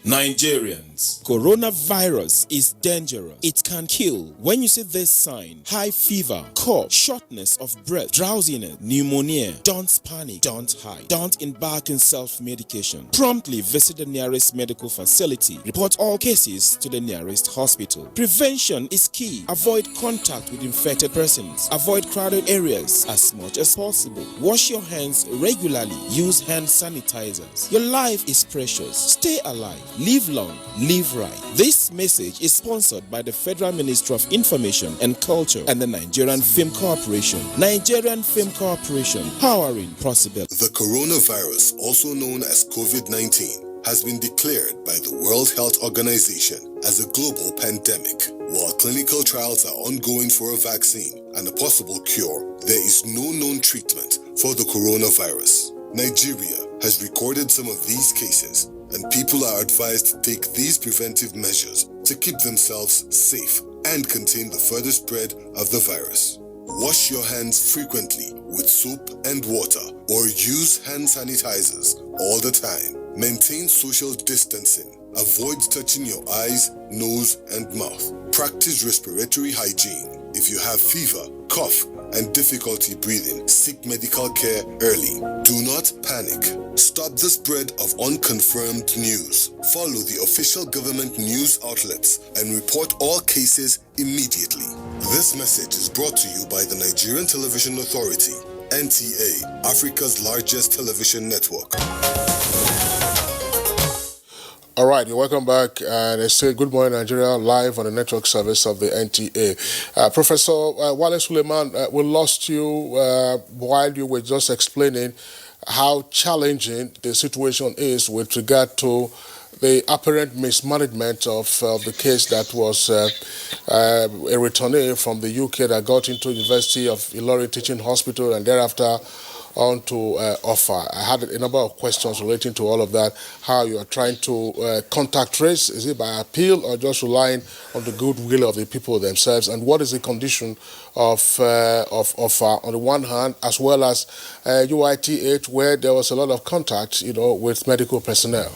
Nigerians, coronavirus is dangerous. It can kill. When you see this sign, high fever, cough, shortness of breath, drowsiness, pneumonia, don't panic, don't hide. Don't embark in self-medication. Promptly visit the nearest medical facility. Report all cases to the nearest hospital. Prevention is key. Avoid contact with infected persons. Avoid crowded areas as much as possible. Wash your hands regularly. Use hand sanitizers. Your life is precious. Stay alive. Live long, live right. This message is sponsored by the Federal Ministry of Information and Culture and the Nigerian Film Corporation. Nigerian Film Corporation, powering possibility. The coronavirus, also known as COVID-19, has been declared by the World Health Organization as a global pandemic. While clinical trials are ongoing for a vaccine and a possible cure, there is no known treatment for the coronavirus. Nigeria has recorded some of these cases, and people are advised to take these preventive measures to keep themselves safe and contain the further spread of the virus. Wash your hands frequently with soap and water or use hand sanitizers all the time. Maintain social distancing. Avoid touching your eyes, nose, and mouth. Practice respiratory hygiene. If you have fever, cough, and difficulty breathing, seek medical care early. Do not panic. Stop the spread of unconfirmed news. Follow the official government news outlets and report all cases immediately. This message is brought to you by the Nigerian Television Authority, NTA, Africa's largest television network. All right, you're welcome back. And I say good morning, Nigeria, live on the network service of the NTA. Professor Wale Suleiman, we lost you while you were just explaining how challenging the situation is with regard to the apparent mismanagement of the case that was a returnee from the UK that got into University of Ilorin Teaching Hospital and thereafter on to offer. I had a number of questions relating to all of that, how you are trying to contact trace, is it by appeal or just relying on the goodwill of the people themselves, and what is the condition of offer on the one hand, as well as UITH, where there was a lot of contact, with medical personnel.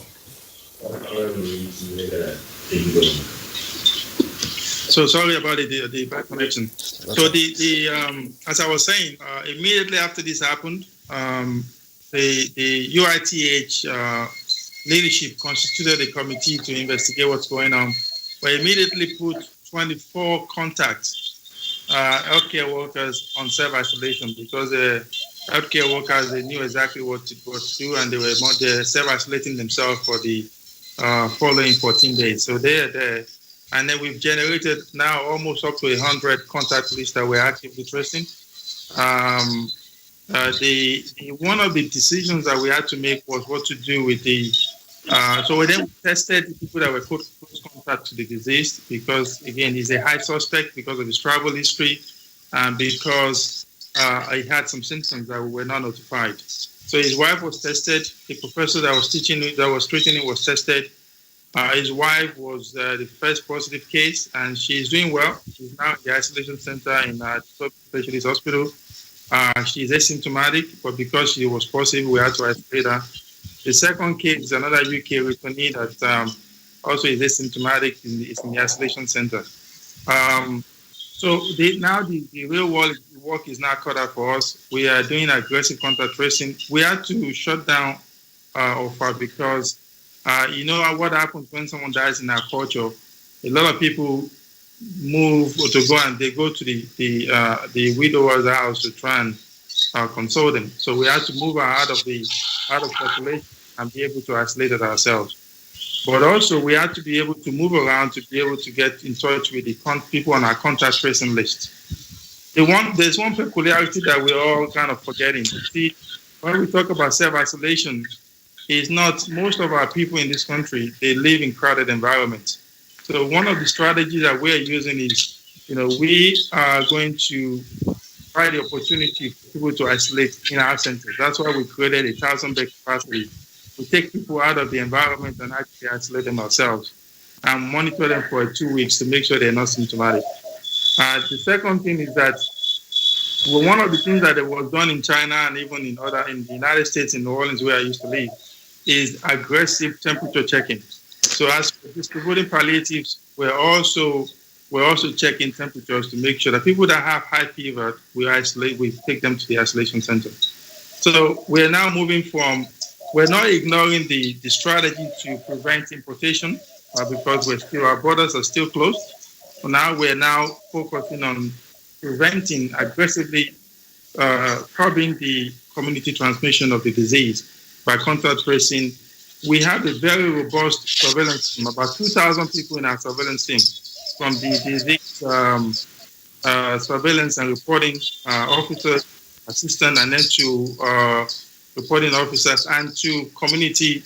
So sorry about the bad connection. So as I was saying, immediately after this happened, the UITH leadership constituted a committee to investigate what's going on. We immediately put 24 contacts, healthcare workers on self-isolation because the healthcare workers, they knew exactly what to do, and they were self-isolating themselves for the following 14 days. So they're there. And then we've generated now almost up to 100 contact lists that we're actively tracing. One of the decisions that we had to make was what to do with so we then tested the people that were close contact to the deceased because, again, he's a high suspect because of his travel history and because he had some symptoms that were not notified. So his wife was tested. The professor that was treating him was tested. His wife was the first positive case, and she's doing well. She's now in the isolation center in Specialist Hospital. She's asymptomatic, but because she was positive, we had to isolate her. The second case is another UK returnee that also is asymptomatic, is in the isolation center. So now the real world work is now cut out for us. We are doing aggressive contact tracing. We had to shut down OFA because you know what happens when someone dies in our culture? A lot of people move to go and they go to the widower's house to try and console them. So we had to move her out of population and be able to isolate it ourselves. But also we had to be able to move around to be able to get in touch with the people on our contact tracing list. There's one peculiarity that we're all kind of forgetting. See, when we talk about self-isolation, is not most of our people in this country, they live in crowded environments. So one of the strategies that we're using is, we are going to provide the opportunity for people to isolate in our centers. That's why we created 1,000-bed capacity. We take people out of the environment and actually isolate them ourselves and monitor them for 2 weeks to make sure they're not symptomatic. The second thing is that one of the things that was done in China and even in the United States, in New Orleans, where I used to live, is aggressive temperature checking. So as for distributing palliatives, we're also checking temperatures to make sure that people that have high fever, we take them to the isolation center. So we're now moving we're not ignoring the strategy to prevent importation because our borders are still closed. So now we're focusing on preventing aggressively curbing the community transmission of the disease by contact tracing. We have a very robust surveillance team, about 2,000 people in our surveillance team, from the disease surveillance and reporting officers, assistant, and then to reporting officers and to community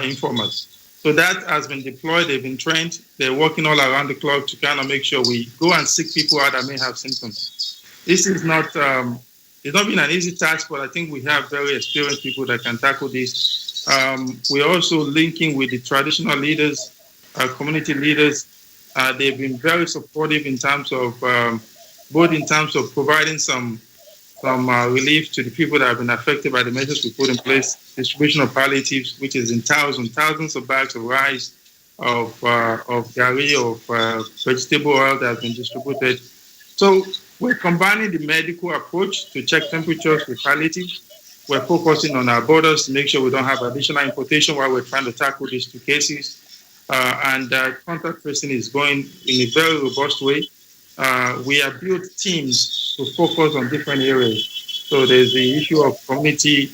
informers. So that has been deployed. They've been trained. They're working all around the clock to kind of make sure we go and seek people out that may have symptoms. This is not, it's not been an easy task, but I think we have very experienced people that can tackle this. We're also linking with the traditional leaders, community leaders. They've been very supportive in terms of, both in terms of providing some relief to the people that have been affected by the measures we put in place, distribution of palliatives, which is in thousands of bags of rice, of gari, of vegetable oil that has been distributed. So we're combining the medical approach to check temperatures with palliatives. We're focusing on our borders to make sure we don't have additional importation while we're trying to tackle these two cases. And contact tracing is going in a very robust way. We have built teams to focus on different areas. So there's the issue of community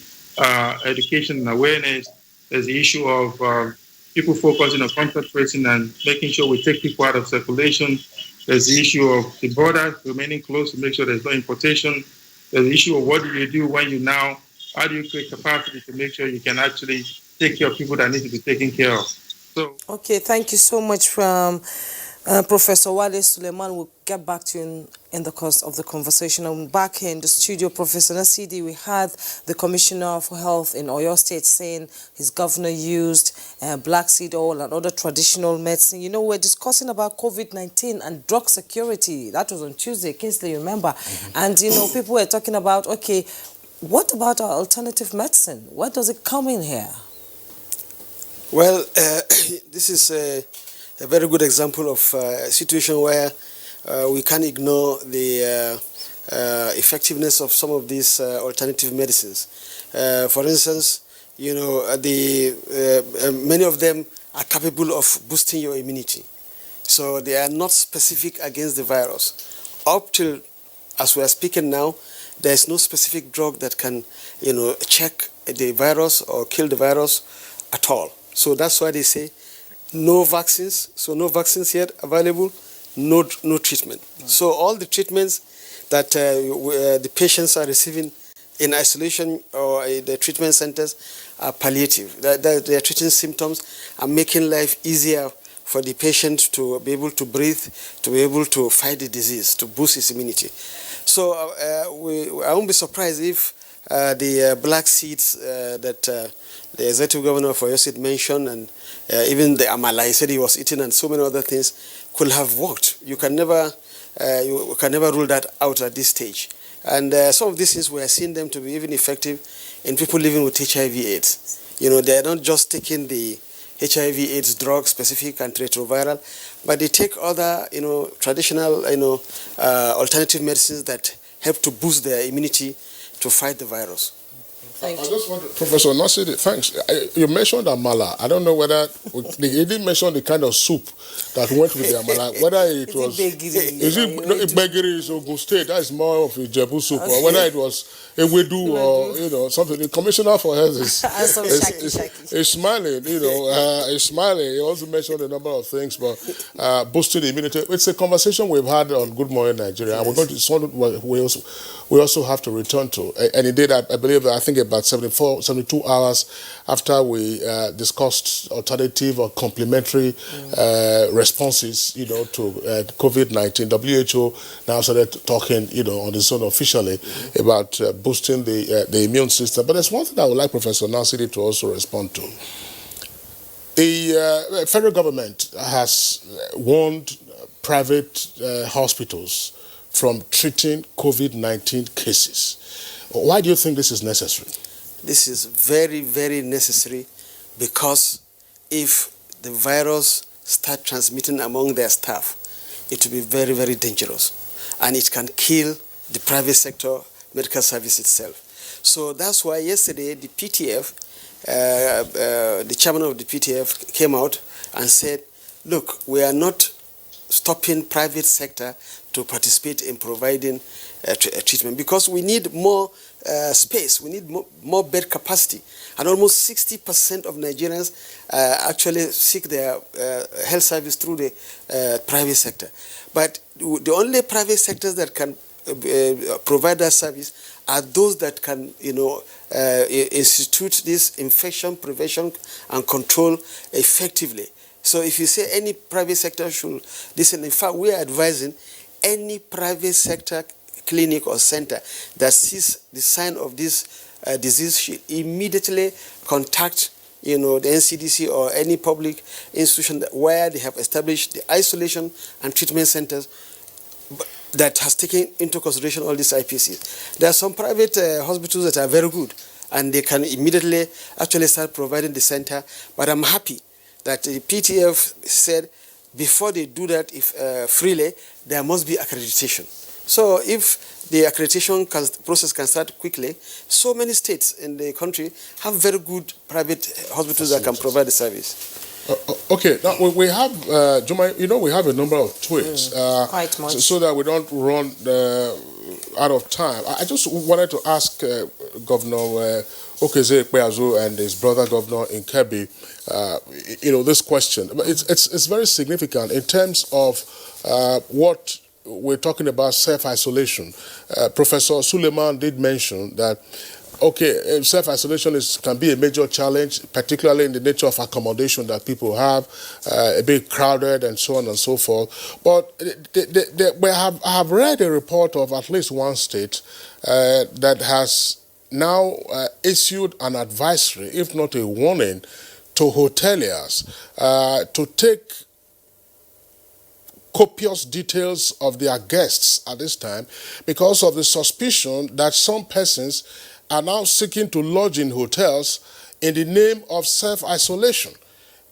education and awareness. There's the issue of people focusing on contact tracing and making sure we take people out of circulation. There's the issue of the border remaining closed to make sure there's no importation. There's the issue of what do you do when how do you create capacity to make sure you can actually take care of people that need to be taken care of. So, okay, thank you so much from Professor Wale Suleiman. We'll get back to you in the course of the conversation. I'm back here in the studio. Professor Nasidi, we had the Commissioner for Health in Oyo State saying his governor used black seed oil and other traditional medicine. You know, we're discussing about COVID-19 and drug security. That was on Tuesday, Kingsley, remember? And, you know, people were talking about, okay, what about our alternative medicine? Where does it come in here? Well, this is a very good example of a situation where we can't ignore the effectiveness of some of these alternative medicines. For instance, you know, many of them are capable of boosting your immunity. So they are not specific against the virus. Up till, as we are speaking now, there is no specific drug that can, you know, check the virus or kill the virus at all. So that's why they say no vaccines. So no vaccines yet available, no treatment. So all the treatments that the patients are receiving in isolation or the treatment centers are palliative. They are treating symptoms and making life easier for the patient to be able to breathe, to be able to fight the disease, to boost his immunity. So I won't be surprised if the black seeds that the executive governor of Oyo State mentioned, and even the amala he said he was eating, and so many other things could have worked. You can never rule that out at this stage. And some of these things we are seeing them to be even effective in people living with HIV/AIDS. You know, they are not just taking the HIV/AIDS drug, specific antiretroviral, but they take other, you know, traditional, you know, alternative medicines that help to boost their immunity to fight the virus. I just want to, Professor Nasidi, thanks. You mentioned amala. I don't know whether he didn't mention the kind of soup that went with the amala. Whether it was begiri is Ogun State. That is more of a Jebu soup, or whether it was ewedu or, you know, something. The Commissioner for Health is smiling. You know, is smiling. He also mentioned a number of things, but boosting the immunity. It's a conversation we've had on Good Morning Nigeria, and we're going to we also have to return to. And indeed, I believe that I think about 72 hours after we discussed alternative or complementary responses, you know, to COVID-19, WHO now started talking, you know, on its own officially about boosting the immune system. But there's one thing I would like Professor Nasidi to also respond to. The federal government has warned private hospitals from treating COVID-19 cases. Why do you think this is necessary? This is very, very necessary because if the virus starts transmitting among their staff, it will be very, very dangerous. And it can kill the private sector medical service itself. So that's why yesterday the PTF, the chairman of the PTF came out and said, look, we are not stopping private sector to participate in providing treatment because we need more space, we need more bed capacity. And almost 60% of Nigerians actually seek their health service through the private sector. But the only private sectors that can provide that service are those that can, institute this infection prevention and control effectively. So if you say any private sector should listen, in fact, we are advising any private sector clinic or center that sees the sign of this disease should immediately contact, the NCDC or any public institution where they have established the isolation and treatment centers that has taken into consideration all these IPCs. There are some private hospitals that are very good, and they can immediately actually start providing the center. But I'm happy that the PTF said before they do that, if freely, there must be accreditation. So if the accreditation process can start quickly, so many states in the country have very good private hospitals that can provide the service. Okay, now we have, Juma, we have a number of tweets. Quite much. So that we don't run out of time. I just wanted to ask Governor Okezie Ikpeazu and his brother governor in Kebbi, this question. It's very significant in terms of what we're talking about, self-isolation. Professor Suleiman did mention that self-isolation can be a major challenge, particularly in the nature of accommodation that people have, a bit crowded and so on and so forth. But I have read a report of at least one state that has now issued an advisory, if not a warning, to hoteliers to take copious details of their guests at this time because of the suspicion that some persons are now seeking to lodge in hotels in the name of self-isolation.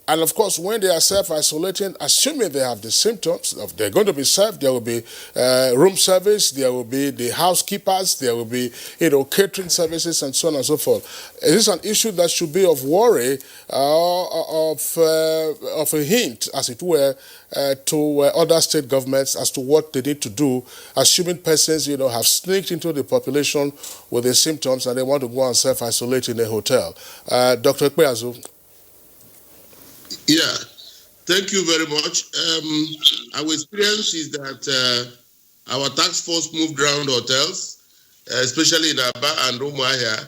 And of course, when they are self-isolating, assuming they have the symptoms, they're going to be served, there will be room service, there will be the housekeepers, there will be, catering services and so on and so forth. Is this an issue that should be of worry, of a hint, as it were, to other state governments as to what they need to do, assuming persons, have sneaked into the population with the symptoms and they want to go and self-isolate in a hotel? Dr. Ikpeazu. Yeah, thank you very much. Our experience is that our task force moved around hotels, especially in Aba and Umuahia.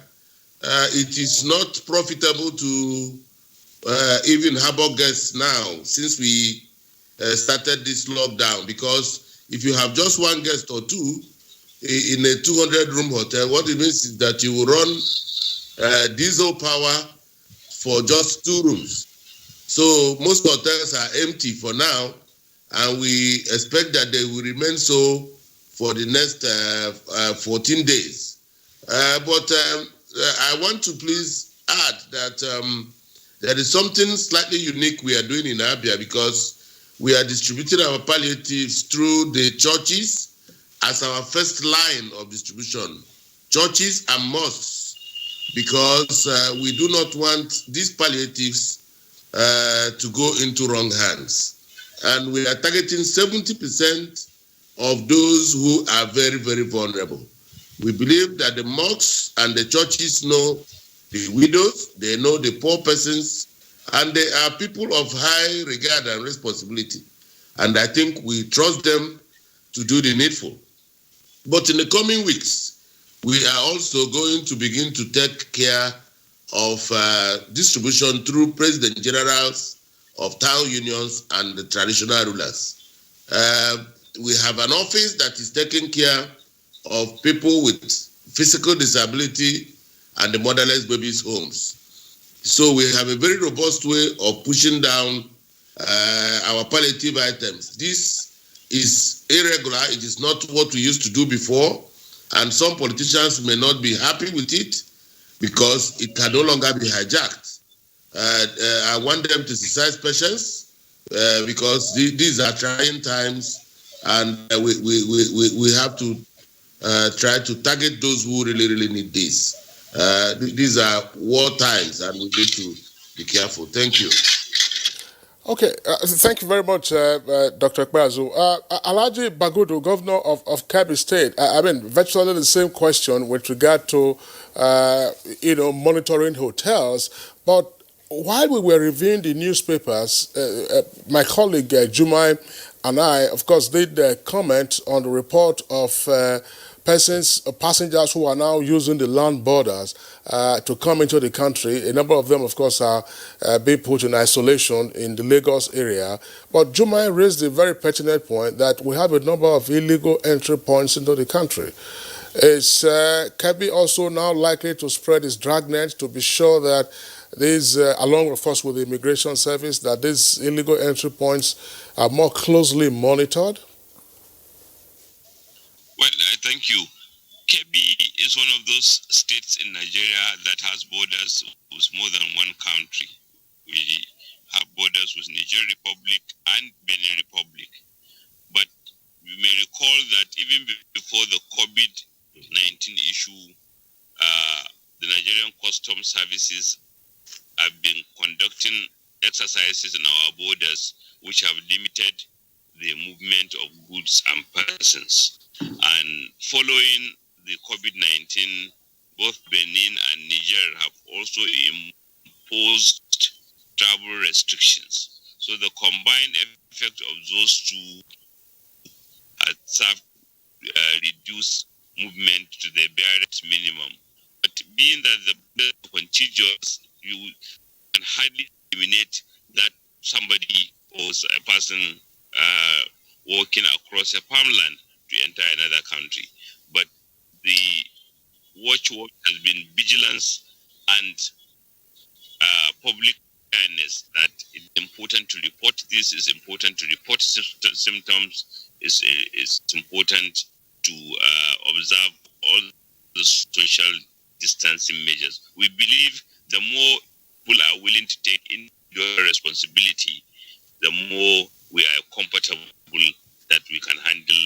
It is not profitable to even harbor guests now since we started this lockdown, because if you have just one guest or two in a 200-room hotel, what it means is that you will run diesel power for just 2 rooms. So most hotels are empty for now, and we expect that they will remain so for the next 14 days. But I want to please add that there is something slightly unique we are doing in Abia, because we are distributing our palliatives through the churches as our first line of distribution. Churches and mosques, because we do not want these palliatives to go into wrong hands. And we are targeting 70% of those who are very, very vulnerable. We believe that the mosques and the churches know the widows, they know the poor persons, and they are people of high regard and responsibility. And I think we trust them to do the needful. But in the coming weeks, we are also going to begin to take care of distribution through president generals of town unions and the traditional rulers. We have an office that is taking care of people with physical disability and the motherless babies' homes. So we have a very robust way of pushing down our palliative items. This is irregular. It is not what we used to do before, and some politicians may not be happy with it, because it can no longer be hijacked. I want them to exercise patience because these are trying times, and we have to try to target those who really, really need this. These are war times, and we need to be careful. Thank you. Okay, thank you very much, Dr. Ikpeazu. Alhaji Bagudu, Governor of Kebbi State, virtually the same question with regard to, monitoring hotels. But while we were reviewing the newspapers, my colleague Jumai and I, of course, did comment on the report of passengers who are now using the land borders to come into the country. A number of them, of course, are being put in isolation in the Lagos area. But Jumai raised a very pertinent point that we have a number of illegal entry points into the country. Is Kebbi also now likely to spread its dragnet to be sure that these, along of course with the Immigration Service, that these illegal entry points are more closely monitored? Well, thank you. Kebbi is one of those states in Nigeria that has borders with more than one country. We have borders with Niger Republic and Benin Republic. But you may recall that even before the COVID-19 issue, the Nigerian Customs Services have been conducting exercises in our borders which have limited the movement of goods and persons. And following the COVID-19, both Benin and Niger have also imposed travel restrictions. So the combined effect of those two has served reduce movement to the barest minimum. But being that the border is contiguous, you can hardly eliminate that somebody or a person walking across a farmland to enter another country. But the watchword has been vigilance and public awareness that it's important to report this, is important to report symptoms, is important to observe all the social distancing measures. We believe the more people are willing to take individual responsibility, the more we are comfortable that we can handle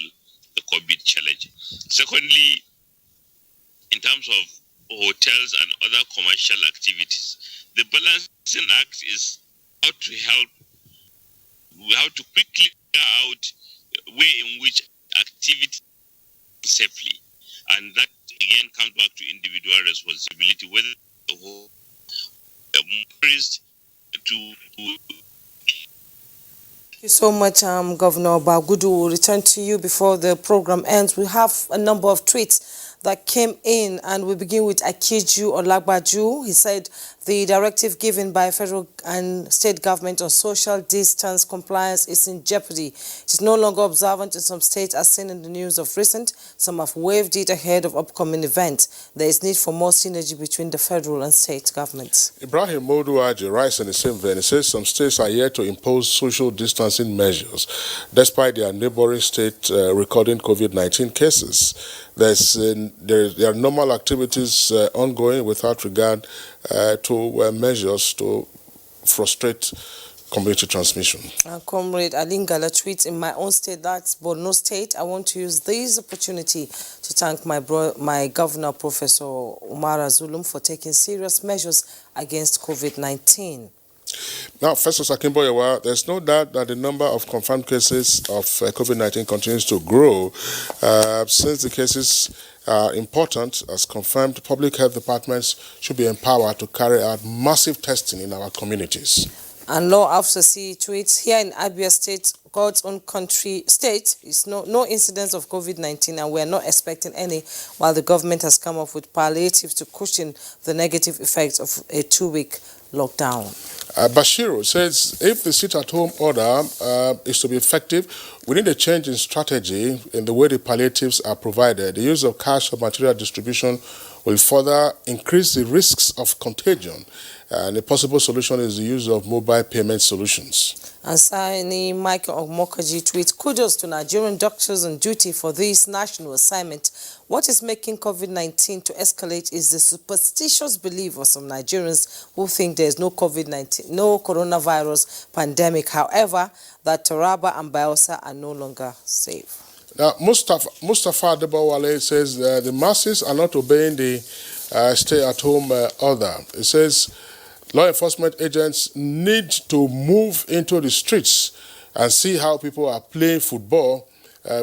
the COVID challenge. Secondly, in terms of hotels and other commercial activities, the Balancing Act is how to help, how to quickly figure out a way in which activity safely. And that again comes back to individual responsibility, whether the whole tourist to. Thank you so much, Governor Bagudu. We'll return to you before the program ends. We have a number of tweets that came in, and we begin with Akiju Olagbaju. He said the directive given by federal and state government on social distance compliance is in jeopardy. It is no longer observant in some states, as seen in the news of recent. Some have waived it ahead of upcoming events. There is need for more synergy between the federal and state governments. Ibrahim Moduaji writes in the same vein. He says some states are yet to impose social distancing measures, despite their neighboring state recording COVID-19 cases. There are normal activities ongoing without regard to measures to frustrate community transmission. Comrade Alingala tweets, in my own state, that's Borno State, I want to use this opportunity to thank my governor, Professor Umara Zulum, for taking serious measures against COVID-19. Now, Festus Akimboyewa, there's no doubt that the number of confirmed cases of COVID-19 continues to grow. Since the cases are important, as confirmed, public health departments should be empowered to carry out massive testing in our communities. And Law Officer C tweets, here in Abia State, God's own country state, is no incidence of COVID-19, and we are not expecting any, while the government has come up with palliatives to cushion the negative effects of a 2-week lockdown. Bashiru says if the sit-at-home order is to be effective, we need a change in strategy in the way the palliatives are provided. The use of cash or material distribution will further increase the risks of contagion, and a possible solution is the use of mobile payment solutions. And Sani Michael Ogmokaji tweets, kudos to Nigerian doctors on duty for this national assignment. What is making COVID-19 to escalate is the superstitious belief of some Nigerians who think there is no COVID-19, no coronavirus pandemic. However, that Taraba and Bayelsa are no longer safe. Now, Mustafa Debawale says the masses are not obeying the stay-at-home order. It says law enforcement agents need to move into the streets and see how people are playing football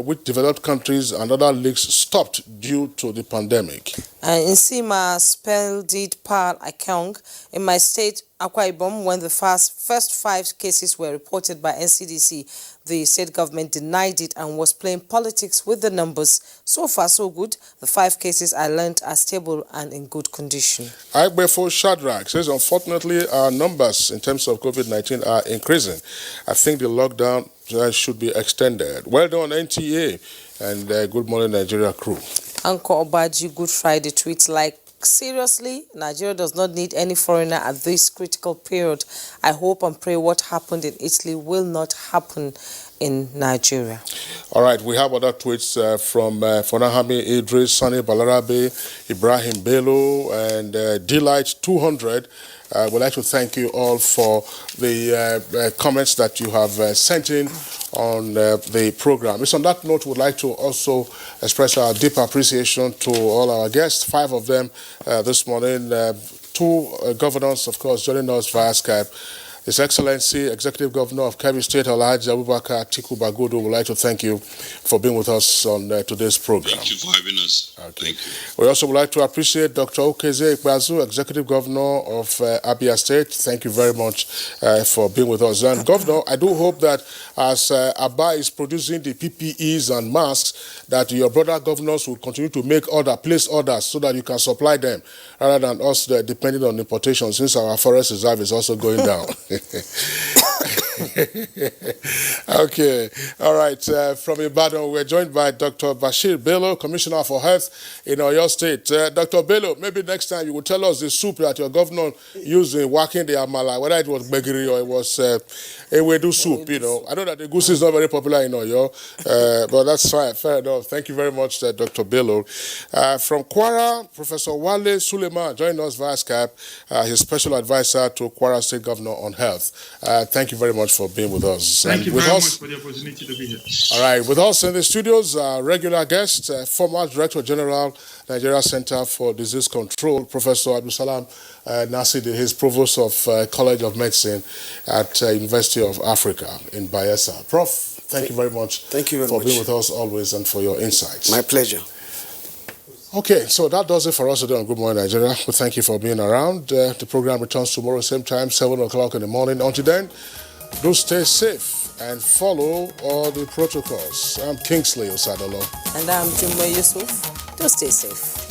which developed countries and other leagues stopped due to the pandemic. In Sima, spelled it Pal Akong, in my state, Akwa Ibom, when the first 5 cases were reported by NCDC, the state government denied it and was playing politics with the numbers. So far, so good. The 5 cases I learned are stable and in good condition. Aigbefo Shadrach says, unfortunately, our numbers in terms of COVID-19 are increasing. I think the lockdown should be extended. Well done, NTA, and good morning, Nigeria crew. Uncle Obaji Good Friday tweets like, seriously, Nigeria does not need any foreigner at this critical period. I hope and pray what happened in Italy will not happen in Nigeria. All right, we have other tweets from Fonahami Idris, Sani Balarabe, Ibrahim Bello, and Delight 200. We'd like to thank you all for the comments that you have sent in on the program. It's on that note we'd like to also express our deep appreciation to all our guests, 5 of them this morning, 2 governors, of course, joining us via Skype. His Excellency, Executive Governor of Kebbi State, Alhaji Abubakar Atiku Bagudu, would like to thank you for being with us on today's program. Thank you for having us. Okay. Thank you. We also would like to appreciate Dr. Okeze Ikbazu, Executive Governor of Abia State. Thank you very much for being with us. And Governor, I do hope that as Abba is producing the PPEs and masks, that your brother governors will continue to place orders so that you can supply them, rather than us depending on importation, since our forest reserve is also going down. Okay, all right. From Ibadan, we're joined by Dr. Bashir Bello, Commissioner for Health in Oyo State. Dr. Bello, maybe next time you will tell us the soup that your governor used in working the amala, whether it was begiri or it was ewedu soup. You know, I know that the goose is not very popular in Oyo, but that's fine. Fair enough. Thank you very much, Dr. Bello. From Kwara, Professor Wale Suleiman joined us via Skype. His special advisor to Kwara State Governor on Health. Thank you very much for being with us. Thank you very much for the opportunity to be here. All right, with us in the studios, our regular guest, former Director General, Nigeria Center for Disease Control, Professor Abdulsalam Nasidi. He's Provost of College of Medicine at University of Africa in Bayelsa. Prof, thank you very much for being with us always and for your insights. My pleasure. Okay, so that does it for us today on Good Morning Nigeria. We thank you for being around. The program returns tomorrow, same time, 7 o'clock in the morning. Until then, do stay safe and follow all the protocols. I'm Kingsley Osadolo. And I'm Jumbo Yusuf. Do stay safe.